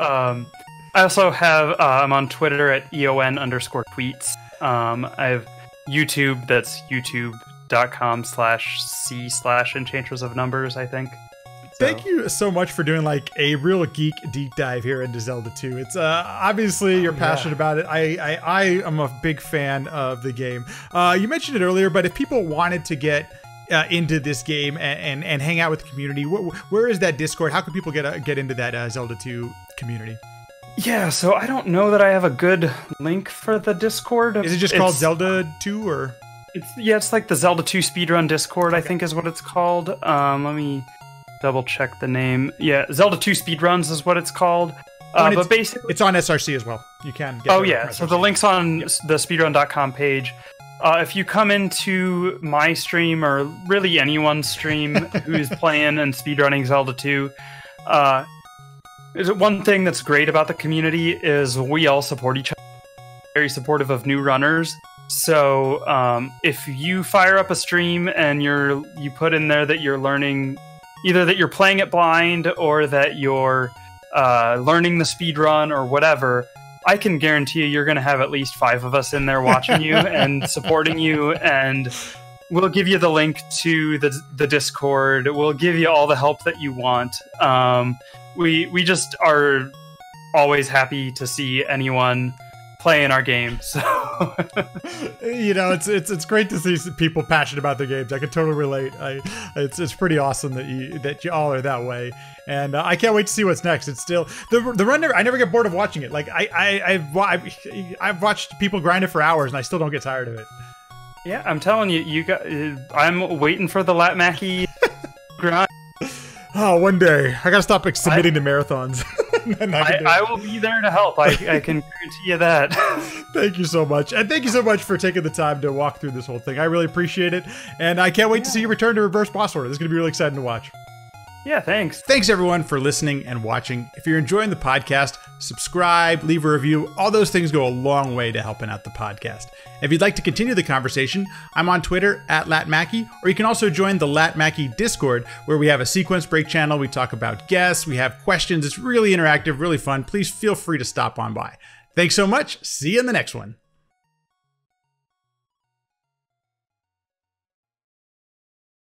I also have, I'm on Twitter at EON_tweets. I have YouTube, that's youtube.com/c/EnchantressOfNumbers, I think. Thank you so much for doing like a real geek deep dive here into Zelda 2. It's obviously you're passionate about it. I am a big fan of the game. You mentioned it earlier, but if people wanted to get into this game and hang out with the community, where is that Discord? How can people get into that Zelda 2 community? Yeah, so I don't know that I have a good link for the Discord. Is it just called Zelda 2 or? It's like the Zelda 2 speedrun Discord, I think is what it's called. Let me double check the name. Yeah, Zelda 2 Speedruns is what it's called. But basically, it's on SRC as well. You can get so the link's on the speedrun.com page. If you come into my stream, or really anyone's stream who's playing and speedrunning Zelda 2, one thing that's great about the community is we all support each other. Very supportive of new runners. So if you fire up a stream and you put in there that you're learning, either that you're playing it blind or that you're learning the speed run or whatever, I can guarantee you're going to have at least 5 of us in there watching you and supporting you, and we'll give you the link to the Discord. We'll give you all the help that you want. We just are always happy to see anyone playing our game. So you know, it's great to see people passionate about their games. I can totally relate. It's pretty awesome that you all are that way, and I can't wait to see what's next. It's still the run. I never get bored of watching it. Like I've watched people grind it for hours, and I still don't get tired of it. Yeah, I'm telling you, I'm waiting for the Latmaki grind. Oh, one day I gotta stop submitting to marathons. I will be there to help. I can guarantee you that. Thank you so much. And thank you so much for taking the time to walk through this whole thing. I really appreciate it. And I can't wait to see you return to Reverse Boss Order. This is going to be really exciting to watch. Yeah, thanks. Thanks, everyone, for listening and watching. If you're enjoying the podcast, subscribe, leave a review. All those things go a long way to helping out the podcast. If you'd like to continue the conversation, I'm on Twitter @LatMackey, or you can also join the Latmackey Discord, where we have a sequence break channel. We talk about guests. We have questions. It's really interactive, really fun. Please feel free to stop on by. Thanks so much. See you in the next one.